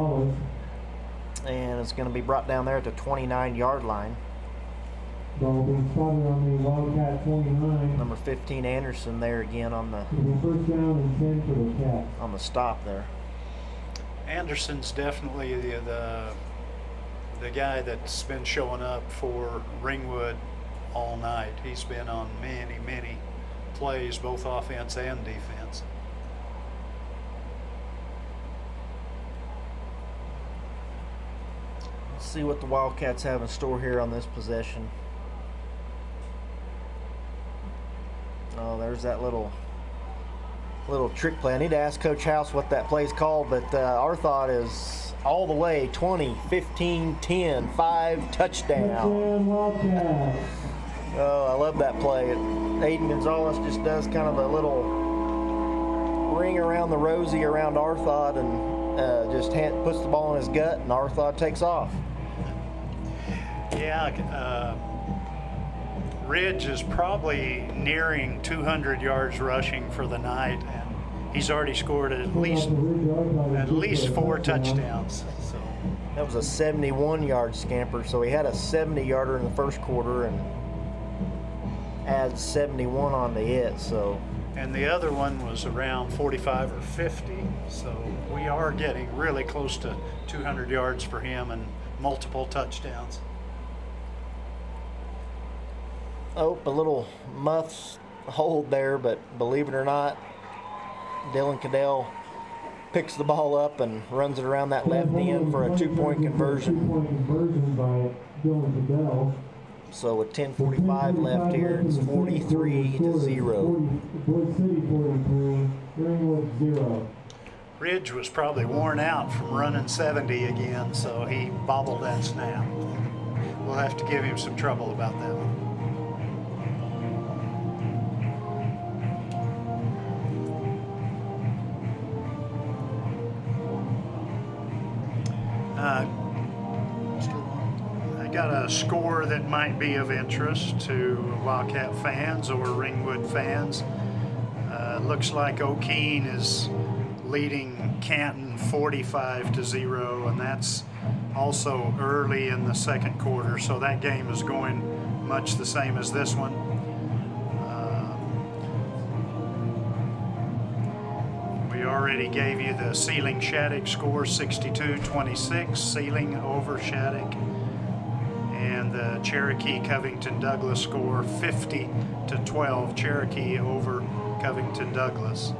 and it's going to be brought down there at the 29-yard line. Ball being spotted on the Wildcat 29. Number 15 Anderson there again on the first down and 10 for the Cats. on the stop there. Anderson's definitely the guy that's been showing up for Ringwood all night. He's been on many plays, both offense and defense. Let's see what the Wildcats have in store here on this possession. Oh, there's that little trick play. I need to ask Coach House what that play's called, but our thought is all the way 20, 15, 10, 5, touchdown. Oh, I love that play. Aiden Gonzalez just does kind of a little ring around the rosy around Arthod and just puts the ball in his gut, and Arthod takes off. Yeah, Ridge is probably nearing 200 yards rushing for the night, and he's already scored at least 4 touchdowns. So that was a 71-yard scamper, so he had a 70-yarder in the first quarter and adds 71 onto it. So, and the other one was around 45 or 50. So we are getting really close to 200 yards for him and multiple touchdowns. oh, a little muff hold there, but believe it or not, Dylan Cadell picks the ball up and runs it around that left end for a 2-point conversion. By Dylan Cadell. So with 10:45 left here, it's 43-0. Boise City 43, Ringwood 0. Ridge was probably worn out from running 70 again, so he bobbled that snap. We'll have to give him some trouble about that one. I got a score that might be of interest to Wildcat fans or Ringwood fans. Looks like O'Keene is leading Canton 45-0, and that's also early in the second quarter, so that game is going much the same as this one. We already gave you the Sealing Shattuck score, 62-26, Sealing over Shattuck, and the Cherokee Covington Douglas score, 50-12, Cherokee over Covington Douglas.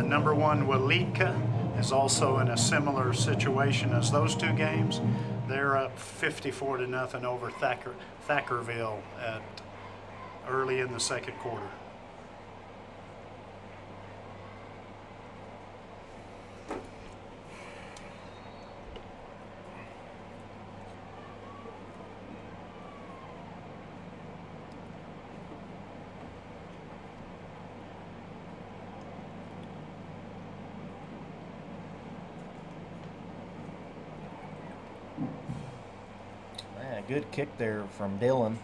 Number 1 Waletka is also in a similar situation as those two games. They're up 54-0 over Thackerville at early in the second quarter. Good kick there from Dylan.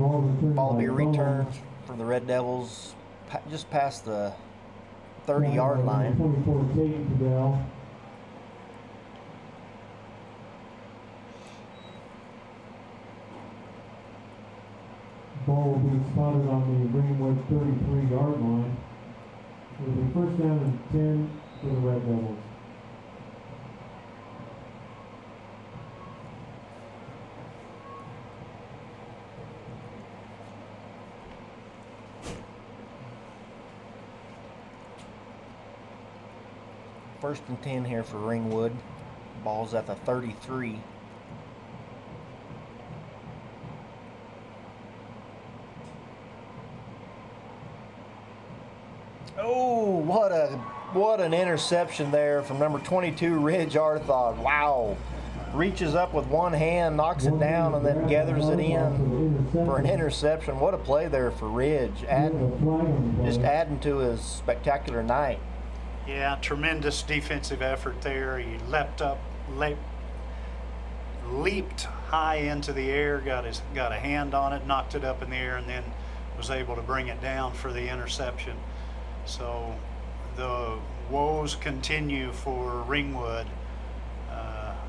Ball will be returned for the Red Devils just past the 30-yard line. 24 Tate Cadell. Ball will be spotted on the Ringwood 33-yard line. It will be first down and 10 for the Red Devils. First and 10 here for Ringwood. Ball's at the 33. Oh, what an interception there from number 22, Ridge Arthod. Wow. Reaches up with one hand, knocks it down, and then gathers it in for an interception. What a play there for Ridge. Just adding to his spectacular night. Yeah, tremendous defensive effort there. He leaped high into the air, got a hand on it, knocked it up in the air, and then was able to bring it down for the interception. So the woes continue for Ringwood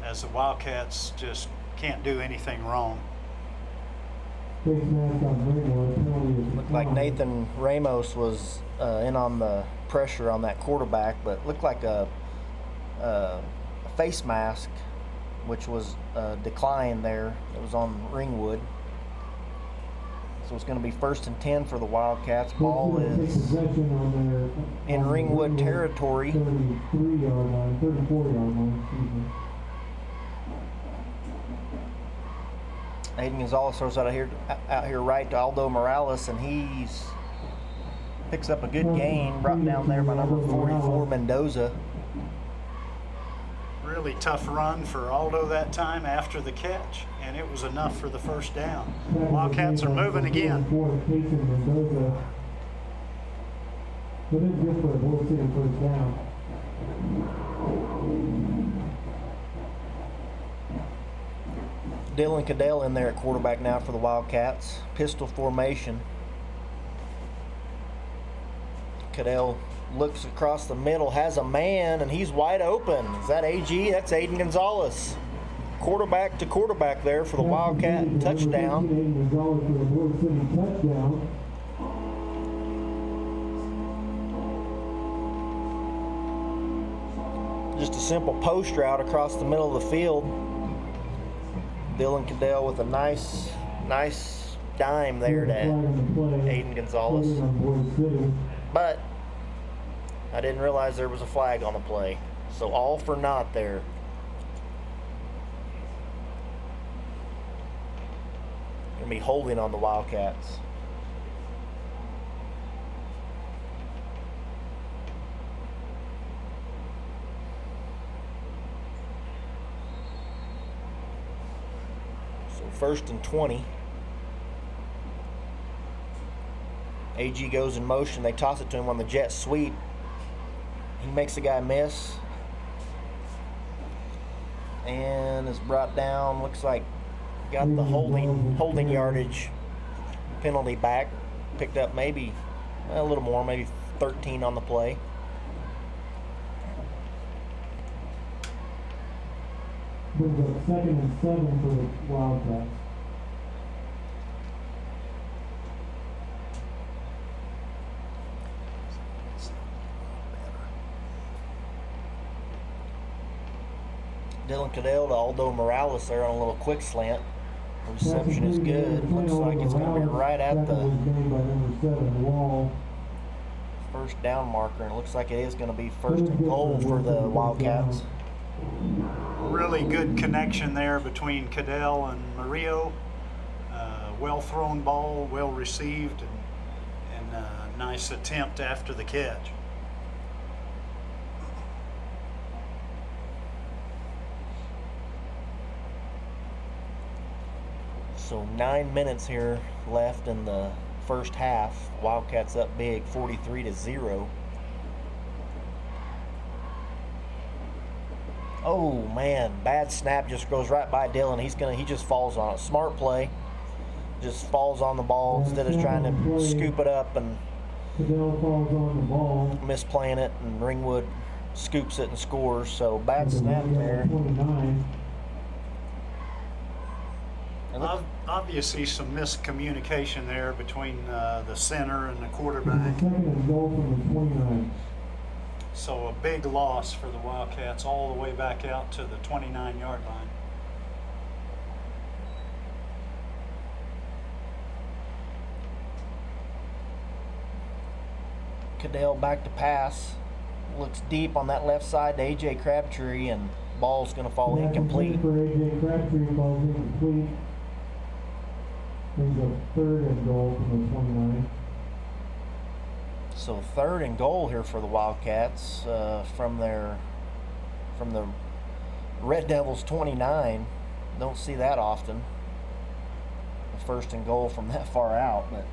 as the Wildcats just can't do anything wrong. Looked like Nathan Ramos was in on the pressure on that quarterback, but looked like a face mask, which was declined there. It was on Ringwood. So it's going to be first and 10 for the Wildcats. Ball is in Ringwood territory. 34-yard line, excuse me. Aiden Gonzalez throws out here right to Aldo Morales, and he's picks up a good gain, brought down there by number 44, Mendoza. Really tough run for Aldo that time after the catch, and it was enough for the first down. Wildcats are moving again. But it's good for a Boise City first down. Dylan Cadell in there at quarterback now for the Wildcats. Pistol formation. Cadell looks across the middle, has a man, and he's wide open. Is that AG? That's Aiden Gonzalez. Quarterback to quarterback there for the Wildcat touchdown. Aiden Gonzalez for the Boise City touchdown. Just a simple post route across the middle of the field. Dylan Cadell with a nice dime there to Aiden Gonzalez. But I didn't realize there was a flag on the play. So all for naught there. Gonna be holding on the Wildcats. So first and 20. AG goes in motion. They toss it to him on the jet sweep. He makes the guy miss. And is brought down. Looks like got the holding yardage penalty back. Picked up maybe a little more, maybe 13 on the play. Brings up 2nd and 7 for the Wildcats. Dylan Cadell to Aldo Morales there on a little quick slant. Reception is good. Looks like it's going to be right at the first down marker, and it looks like it is going to be first and goal for the Wildcats. Really good connection there between Cadell and Murillo. Well thrown ball, well received, and a nice attempt after the catch. So 9 minutes here left in the first half. Wildcats up big, 43-0. Oh man, bad snap, just goes right by Dylan. He just falls on it. Smart play. just falls on the ball instead of trying to scoop it up and Cadell falls on the ball. misplaying it, and Ringwood scoops it and scores. So bad snap there. 29. Obviously, some miscommunication there between the center and the quarterback. Second and goal from the 29. So a big loss for the Wildcats all the way back out to the 29-yard line. Cadell back to pass. Looks deep on that left side to A.J. Crabtree, and ball's going to fall incomplete. For A.J. Crabtree, falls incomplete. Brings up third and goal from the 29. So third and goal here for the Wildcats from the Red Devils 29. Don't see that often. The first and goal from that far out, but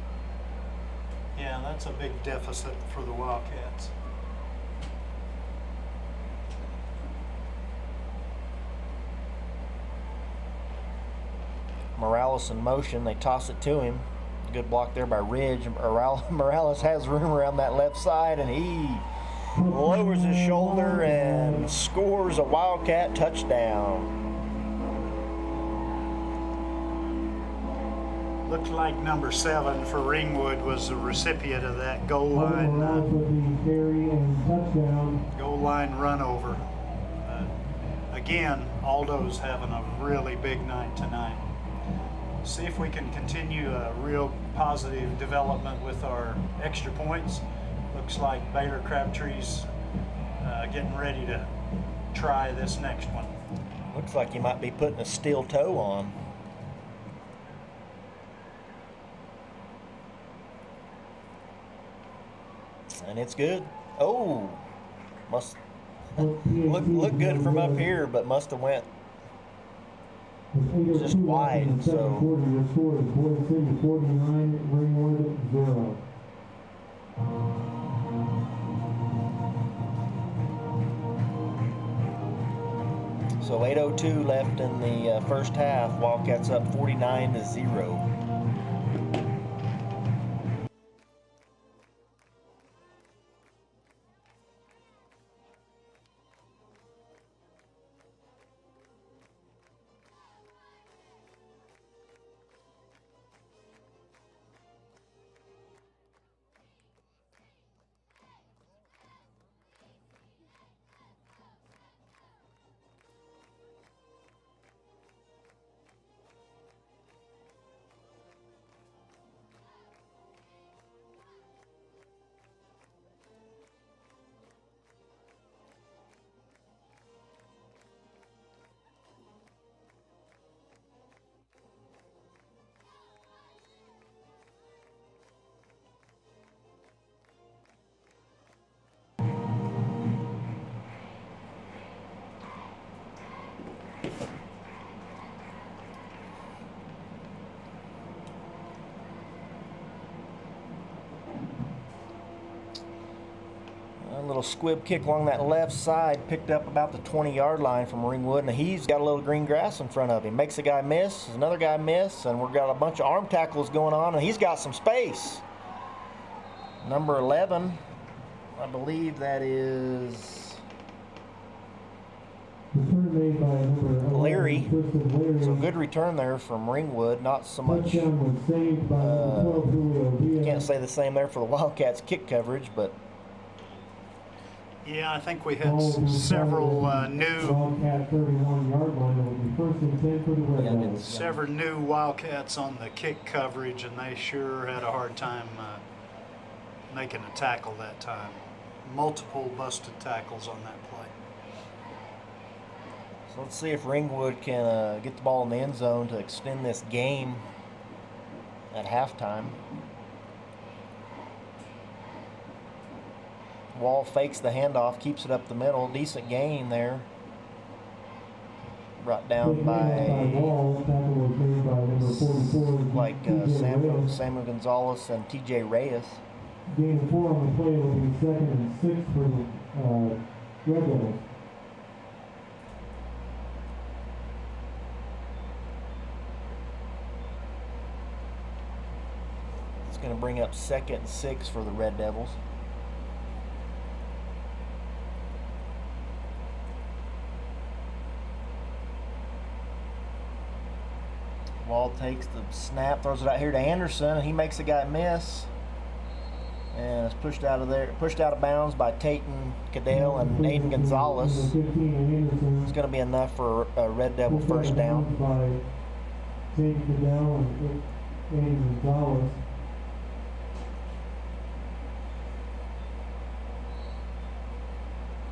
Yeah, that's a big deficit for the Wildcats. Morales in motion. They toss it to him. Good block there by Ridge. Morales has room around that left side, and he lowers his shoulder and scores a Wildcat touchdown. Looked like number 7 for Ringwood was the recipient of that goal line run over. Again, Aldo's having a really big night tonight. See if we can continue a real positive development with our extra points. Looks like Baylor Crabtree's getting ready to try this next one. Looks like he might be putting a steel toe on. And it's good. Oh, must look good from up here, but must have went just wide. So Your score is Boise City 49, Ringwood 0. So 8:02 left in the first half. Wildcats up 49-0. A little squib kick along that left side, picked up about the 20-yard line from Ringwood, and he's got a little green grass in front of him. Makes a guy miss, another guy miss, and we've got a bunch of arm tackles going on, and he's got some space. Number 11, I believe that is Leary. So good return there from Ringwood. Not so much. Can't say the same there for the Wildcats kick coverage, but. Yeah, I think we had several new Wildcats on the kick coverage, and they sure had a hard time making a tackle that time. Multiple busted tackles on that play. So let's see if Ringwood can get the ball in the end zone to extend this game at halftime. Wall fakes the handoff, keeps it up the middle. Decent gain there. Brought down by Samuel Gonzalez and T.J. Reyes. Gain 4 on the play will be 2nd and 6 for the Red Devils. bring up 2nd and 6 for the Red Devils. Wall takes the snap, throws it out here to Anderson, and he makes the guy miss. And it's pushed out of bounds by Tayton Cadell and Aiden Gonzalez. It's going to be enough for a Red Devil first down. By Tayton Cadell and Aiden Gonzalez.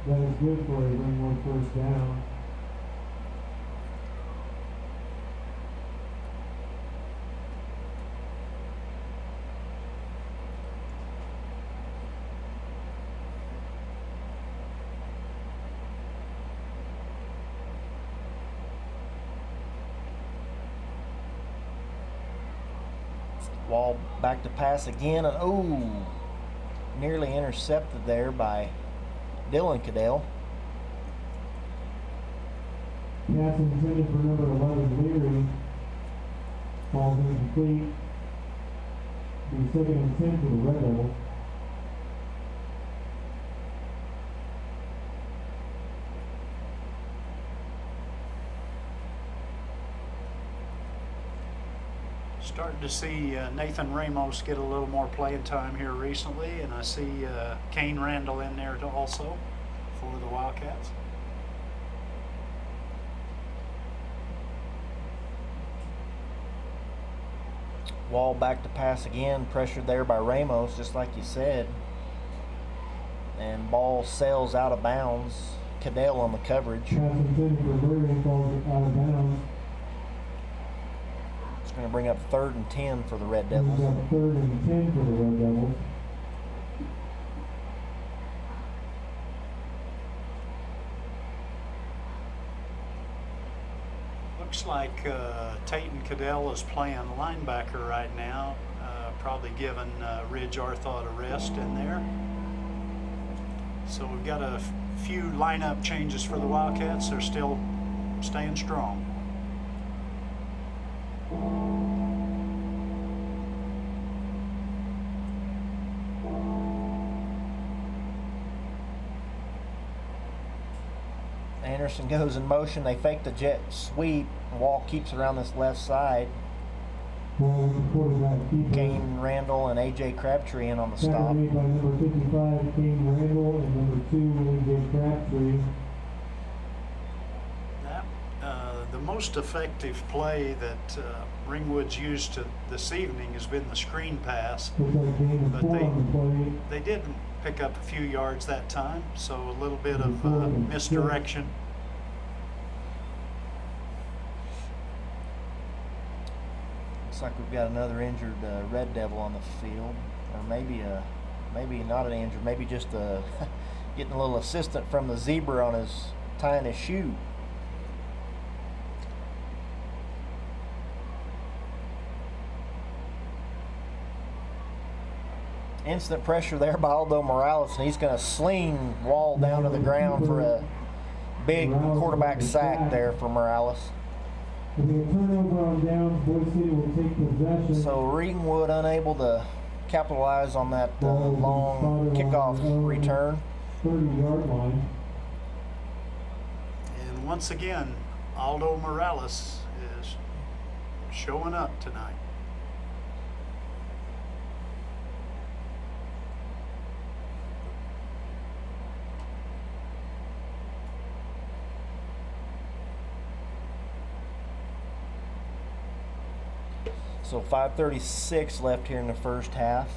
That is good for a Ringwood first down. Wall back to pass again, and nearly intercepted there by Dylan Cadell. Pass intended for number 11, Leary. Ball's incomplete. Be 2nd and 10 for the Red Devils. Starting to see Nathan Ramos get a little more playing time here recently, and I see Kane Randall in there also for the Wildcats. Wall back to pass again, pressured there by Ramos, just like you said. And ball sails out of bounds. Cadell on the coverage. Pass intended for Leary, falls out of bounds. It's going to bring up 3rd and 10 for the Red Devils. We've got 3rd and 10 for the Red Devils. Looks like Tayton Cadell is playing linebacker right now, probably giving Ridge Arthod a rest in there. So we've got a few lineup changes for the Wildcats. They're still staying strong. Anderson goes in motion. They fake the jet sweep. Wall keeps around this left side. Kane Randall and A.J. Crabtree in on the stop. Made by number 55, Kane Randall, and number 2, A.J. Crabtree. The most effective play that Ringwood's used this evening has been the screen pass. But they did pick up a few yards that time, so a little bit of misdirection. Looks like we've got another injured Red Devil on the field, or maybe not an injured, maybe just getting a little assistant from the zebra on tying his shoe. Instant pressure there by Aldo Morales, and he's going to sling Wall down to the ground for a big quarterback sack there for Morales. Turnover on downs, Boise City will take possession. So Ringwood unable to capitalize on that long kickoff return. 30-yard line. And once again, Aldo Morales is showing up tonight. So 5:36 left here in the first half.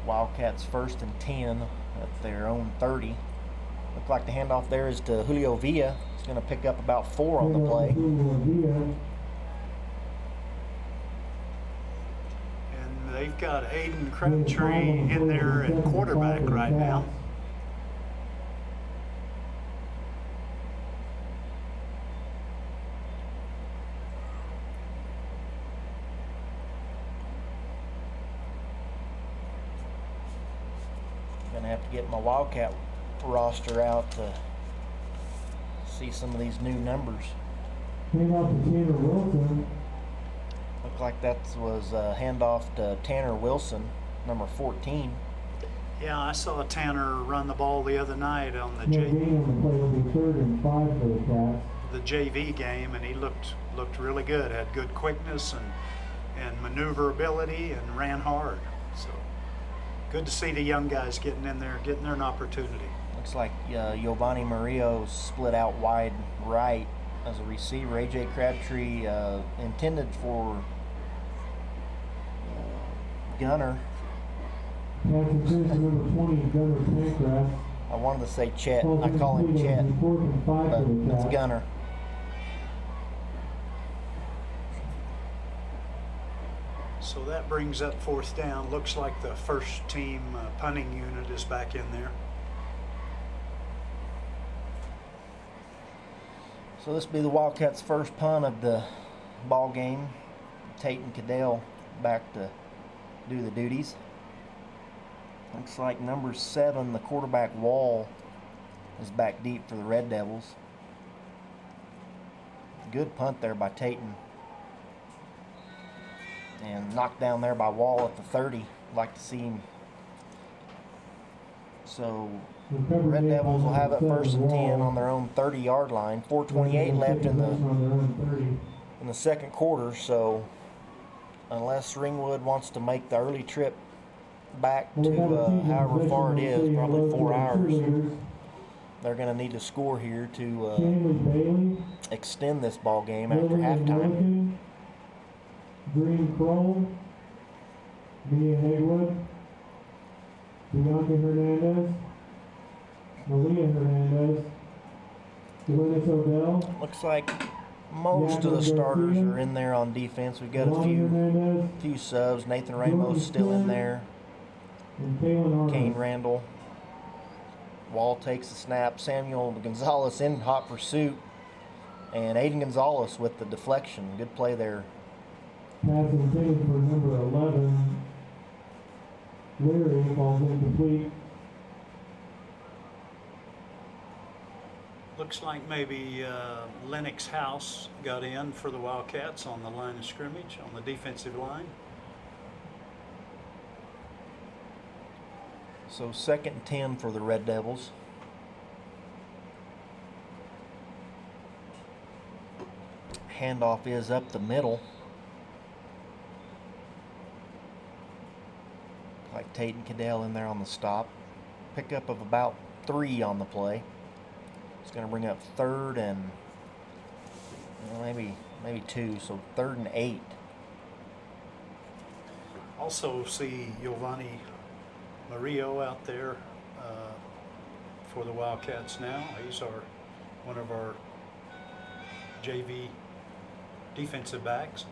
Wildcats 1st and 10 at their own 30. Look like the handoff there is to Julio Villa. He's going to pick up about 4 on the play. And they've got Aiden Crabtree in there at quarterback right now. Gonna have to get my Wildcat roster out to see some of these new numbers. Came out to Tanner Wilson. Looked like that was a handoff to Tanner Wilson, number 14. Yeah, I saw Tanner run the ball the other night on the No gain on the play will be 3rd and 5 for the Cats. the JV game, and he looked really good. Had good quickness and maneuverability, and ran hard. So good to see the young guys getting in there, getting an opportunity. Looks like Giovanni Murillo split out wide right as a receiver. AJ Crabtree intended for Gunner. Pass intended for number 20, Gunner Pancras. I wanted to say Chet. I call him Chet, 4th and 5 but for the it's Cats. Gunner. So that brings up 4th down. Looks like the first team punting unit is back in there. So this will be the Wildcats' first punt of the ball game. Tate and Cadell back to do the duties. Looks like number 7, the quarterback Wall, is back deep for the Red Devils. Good punt there by Tatum. And knocked down there by Wall at the 30. Like to see him. So Red Devils will have it 1st and 10 on their own 30-yard line. 4:28 left in the second quarter. So unless Ringwood wants to make the early trip back to however far it is, probably 4 hours, they're going to need to score here to extend this ball game after halftime. Green Kroll, Mia Haywood, Bianca Hernandez, Malia Hernandez, Glynis Odell. Looks like most of the starters are in there on defense. We've got a few subs. Nathan Ramos still in there. And Kalen Kane Arnold. Randall. Wall takes the snap. Samuel Gonzalez in hot pursuit. And Aiden Gonzalez with the deflection. Good play there. Pass intended for number 11. Leary falls incomplete. Looks like maybe Lennox House got in for the Wildcats on the line of scrimmage, on the defensive line. So 2nd and 10 for the Red Devils. Handoff is up the middle. Like Tate and Cadell in there on the stop. Pickup of about 3 on the play. It's going to bring up 3rd and maybe 2, so 3rd and 8. Also see Giovanni Murillo out there for the Wildcats now. He's one of our JV defensive backs.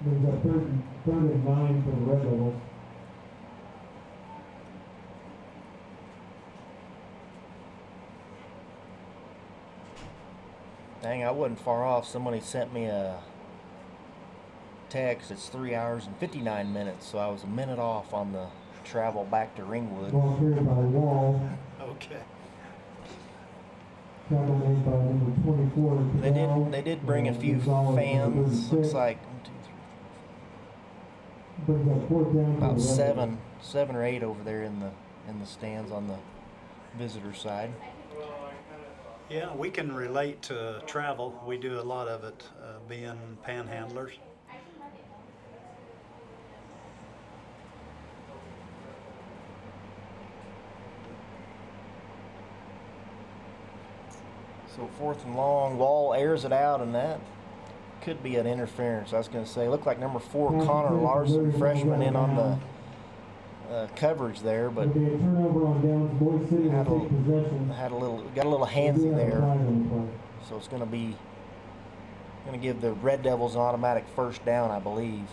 Brings up 3rd and 9 for the Red Devils. Dang, I wasn't far off. Somebody sent me a text. It's 3 hours and 59 minutes, so I was a minute off on the travel back to Ringwood. Ball carried by Wall. Okay. Tackle made by number 24. They did bring a few fans. Looks like 1, 2, 3, Brings up 4th down for about the Red 7 or 8 over there in the stands on the visitor side. Yeah, we can relate to travel. We do a lot of it, being panhandlers. So 4th and long, Wall airs it out, and that could be an interference. I was going to say, looked like number 4, Connor Larson, freshman, in on the coverage there, but There'll be a turnover on downs. Boise City will take possession. got a little handsy there. Flag on the play. So it's going to give the Red Devils an automatic 1st down, I believe.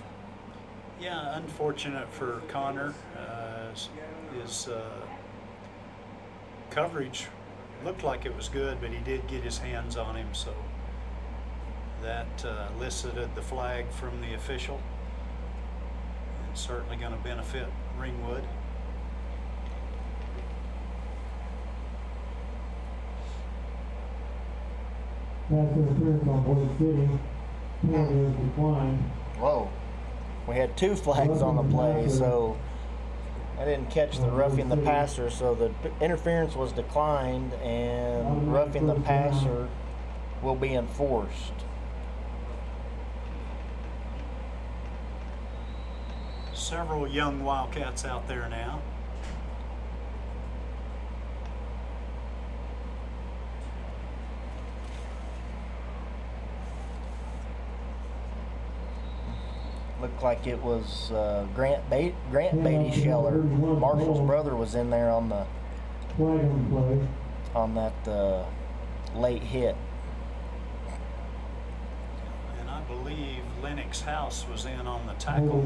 Yeah, unfortunate for Connor. His coverage looked like it was good, but he did get his hands on him, so that elicited the flag from the official. And certainly going to benefit Ringwood. Pass interference on Boise City. Penalty is declined. Whoa. We had 2 flags on the play, so I didn't catch the roughing the passer, so the interference was declined, and roughing the passer will be enforced. Several young Wildcats out there now. Looked like it was Grant Beatty Scheller. Marshall's brother was in there on the that late hit. And I believe Lennox House was in on the tackle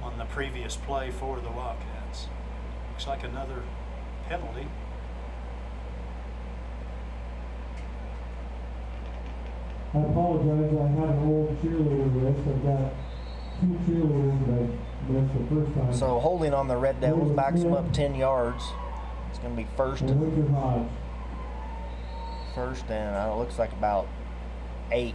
on the previous play for the Wildcats. Looks like another penalty. I apologize, I had an old cheerleader wrist. I've got 2 cheerleaders that I missed the first time. So holding on the Red Devils backs them up 10 yards. It's going to be first and it looks like about 18.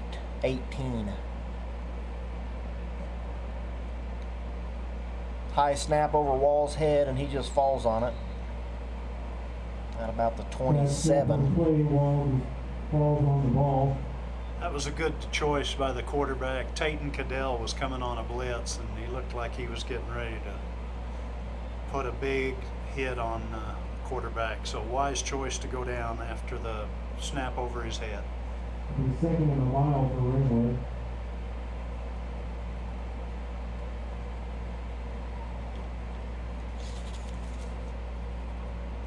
High snap over Wall's head, and he just falls on it at about the 27. Falls on the ball. That was a good choice by the quarterback. Tayton Cadell was coming on a blitz, and he looked like he was getting ready to put a big hit on quarterback. So wise choice to go down after the snap over his head. He's second in a mile for Ringwood.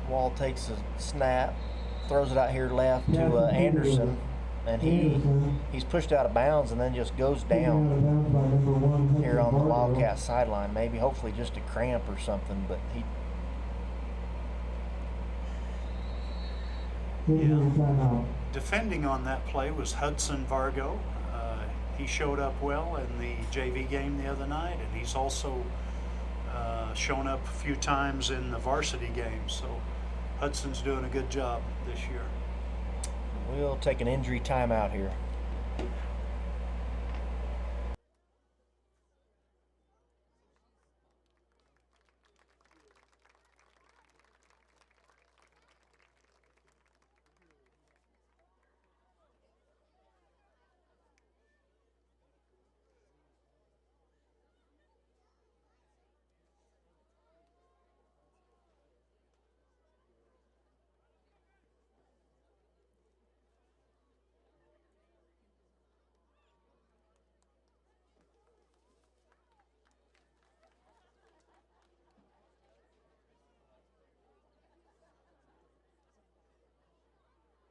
Wall takes a snap, throws it out here left to Anderson, and he's pushed out of bounds and then just goes down here on the Wildcat sideline. Maybe, hopefully, just a cramp or something, but he. Yeah. Defending on that play was Hudson Vargo. He showed up well in the JV game the other night, and he's also shown up a few times in the varsity game. So Hudson's doing a good job this year. We'll take an injury timeout here.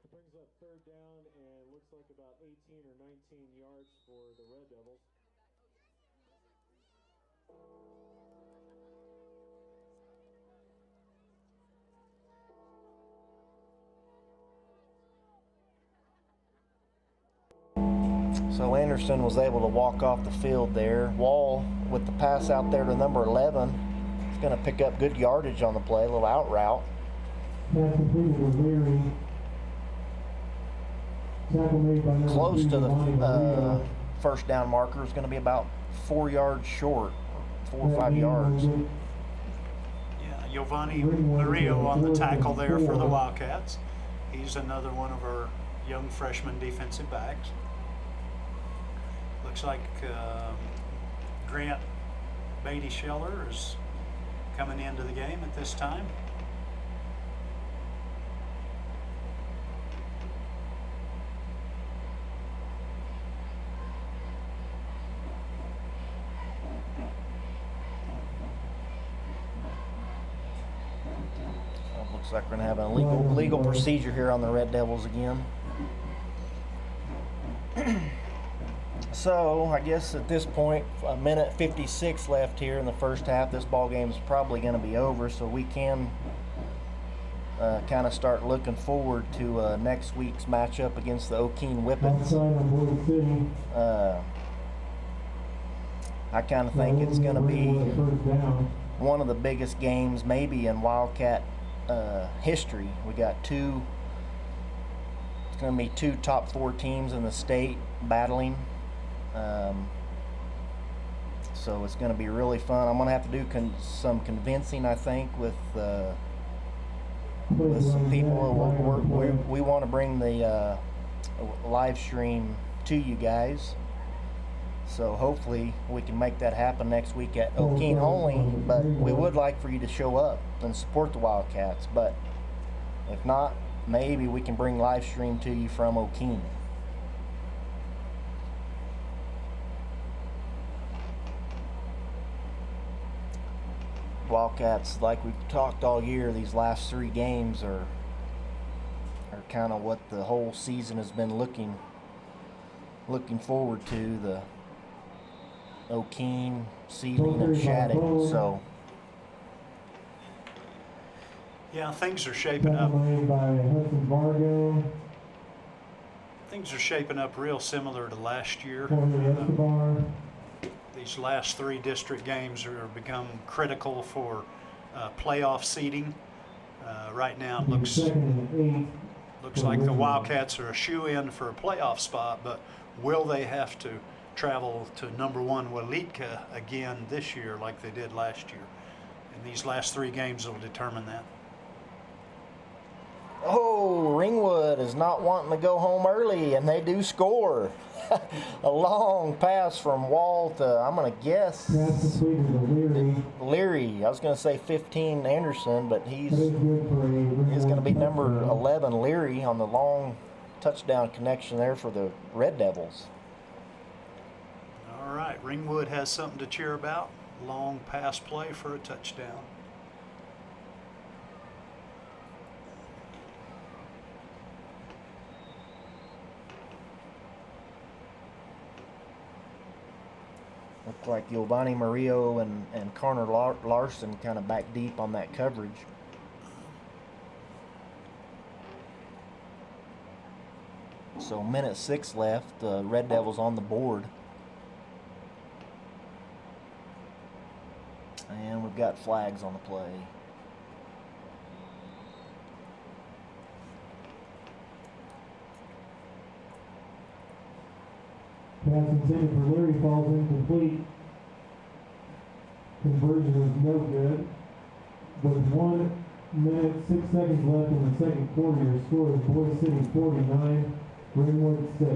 Brings up 3rd down and looks like about 18 or 19 yards for the Red Devils. So Anderson was able to walk off the field there. Wall with the pass out there to number 11. He's going to pick up good yardage on the play, a little out route. Pass completed with Leary. Tackle made by number Close 3, to the Giovanni first down marker. Is going to be about 4 yards short, 4 or 5 yards. Yeah, Giovanni Murillo on the tackle there for the Wildcats. He's another one of our young freshman defensive backs. Looks like Grant Beatty Scheller is coming into the game at this time. Looks like we're going to have a legal procedure here on the Red Devils again. So, I guess at this point, a minute 56 left here in the first half. This ball game is probably going to be over, so we can kind of start looking forward to next week's matchup against the O'Keene Whippets. I kind of think it's going to be one of the biggest games maybe in Wildcat history. We got it's going to be 2 top 4 teams in the state battling. So it's going to be really fun. I'm going to have to do some convincing, I think, with some people. We want to bring the live stream to you guys. So hopefully we can make that happen next week at O'Keene only, but we would like for you to show up and support the Wildcats. But if not, maybe we can bring live stream to you from O'Keene. Wildcats, like we've talked all year, these last 3 games are kind of what the whole season has been looking forward to, the O'Keene, Sealing, and Shattuck. So yeah, things are shaping up. Things are shaping up real similar to last year. These last 3 district games are become critical for playoff seeding. Right now it looks like the Wildcats are a shoe-in for a playoff spot, but will they have to travel to number 1 Waletka again this year like they did last year? And these last 3 games will determine that. oh, Ringwood is not wanting to go home early, and they do score. A long pass from Wall to, I'm going to guess, Leary. I was going to say 15 Anderson, but he's going to be number 11 Leary on the long touchdown connection there for the Red Devils. All right, Ringwood has something to cheer about. Long pass play for a touchdown. Looked like Giovanni Murillo and Connor Larson kind of back deep on that coverage. So minute 6 left, Red Devils on the board. And we've got flags on the play. Pass intended for Leary falls incomplete. Conversion is no good. With 1 minute, 6 seconds left in the second quarter, your score is Boise City 49, Ringwood 6.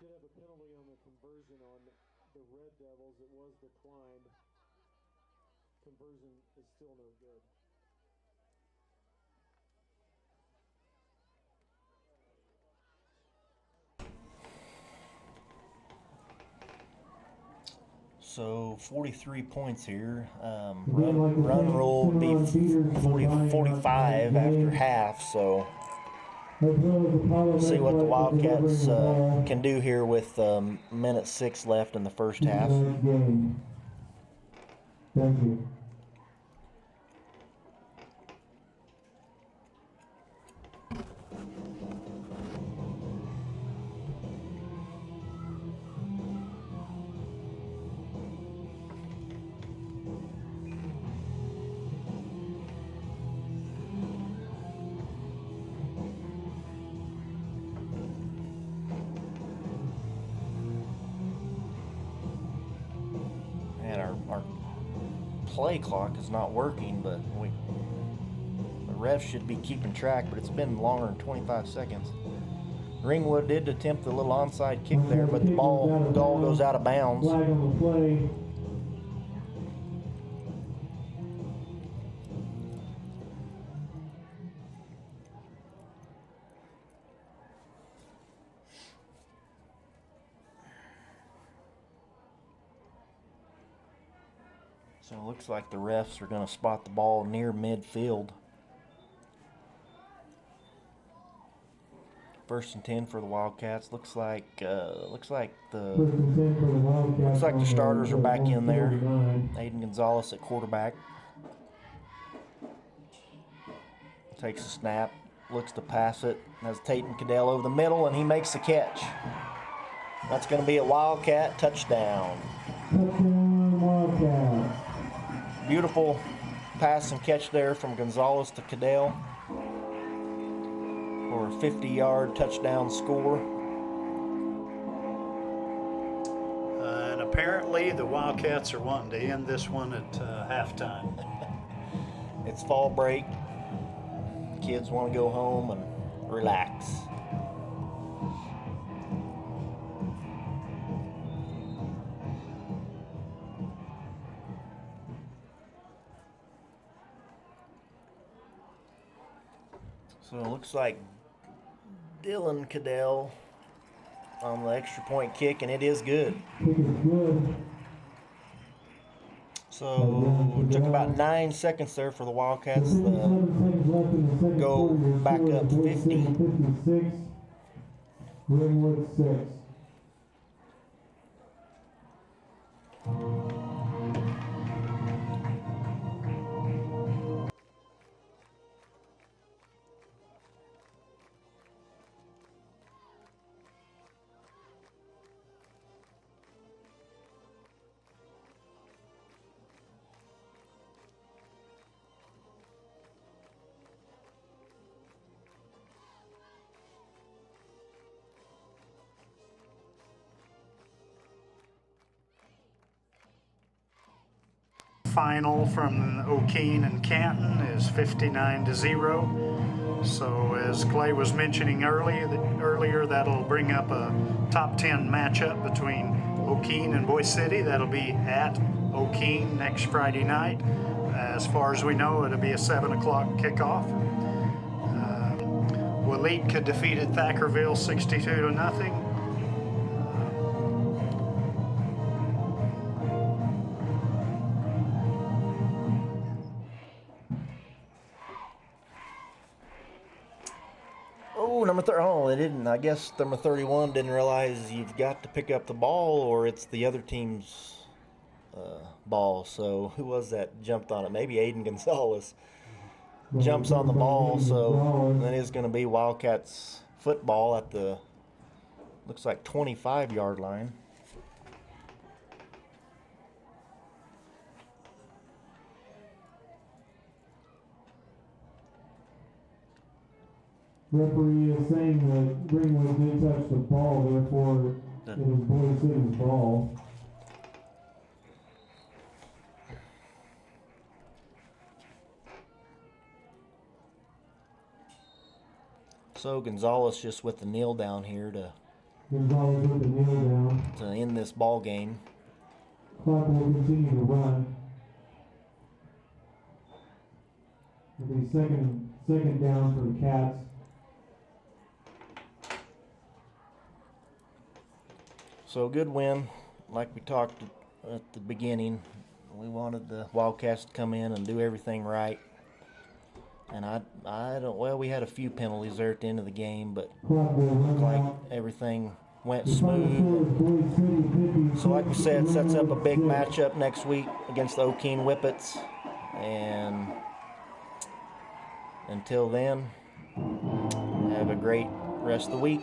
Did have a penalty on the conversion on the Red Devils. It was declined. Conversion is still no good. So 43 points here. Run rule would be 45 after half. So we'll see what the Wildcats can do here with minute 6 left in the first half. Thank you. Our play clock is not working, but the refs should be keeping track, but it's been longer than 25 seconds. Ringwood did attempt a little onside kick there, but the ball goes out of bounds. Flag on the play. So it looks like the refs are going to spot the ball near midfield. 1st and 10 for the Wildcats. Looks like the starters are back in there. Aiden Gonzalez at quarterback. Takes a snap, looks to pass it, has Tatum Cadell over the middle, and he makes the catch. That's going to be a Wildcat touchdown. Touchdown, Wildcats. Beautiful pass and catch there from Gonzalez to Cadell for a 50-yard touchdown score. And apparently the Wildcats are wanting to end this one at halftime. It's fall break. Kids want to go home and relax. So it looks like Dylan Cadell on the extra point kick, and it is good. Kick is good. So it took about 9 seconds there for the Wildcats to go back up 50. 56. Ringwood 6. Final from O'Keene and Canton is 59-0. So as Clay was mentioning earlier, that'll bring up a top 10 matchup between O'Keene and Boise City. That'll be at O'Keene next Friday night. As far as we know, it'll be a 7 o'clock kickoff. Waletka defeated Thackerville 62-0. They didn't. I guess number 31 didn't realize you've got to pick up the ball or it's the other team's ball. So who was that jumped on it? Maybe Aiden Gonzalez jumps on the ball. So that is going to be Wildcats football at the, looks like 25-yard line. Referee is saying that Ringwood did touch the ball, therefore it is Boise City's ball. So Gonzalez just with the kneel down here to end this ball game. Clock will continue to run. It'll be second down for the Cats. So good win, like we talked at the beginning. We wanted the Wildcats to come in and do everything right. And we had a few penalties there at the end of the game, but looked like everything went smooth. So like we said, sets up a big matchup next week against the O'Keene Whippets. And until then, have a great rest of the week.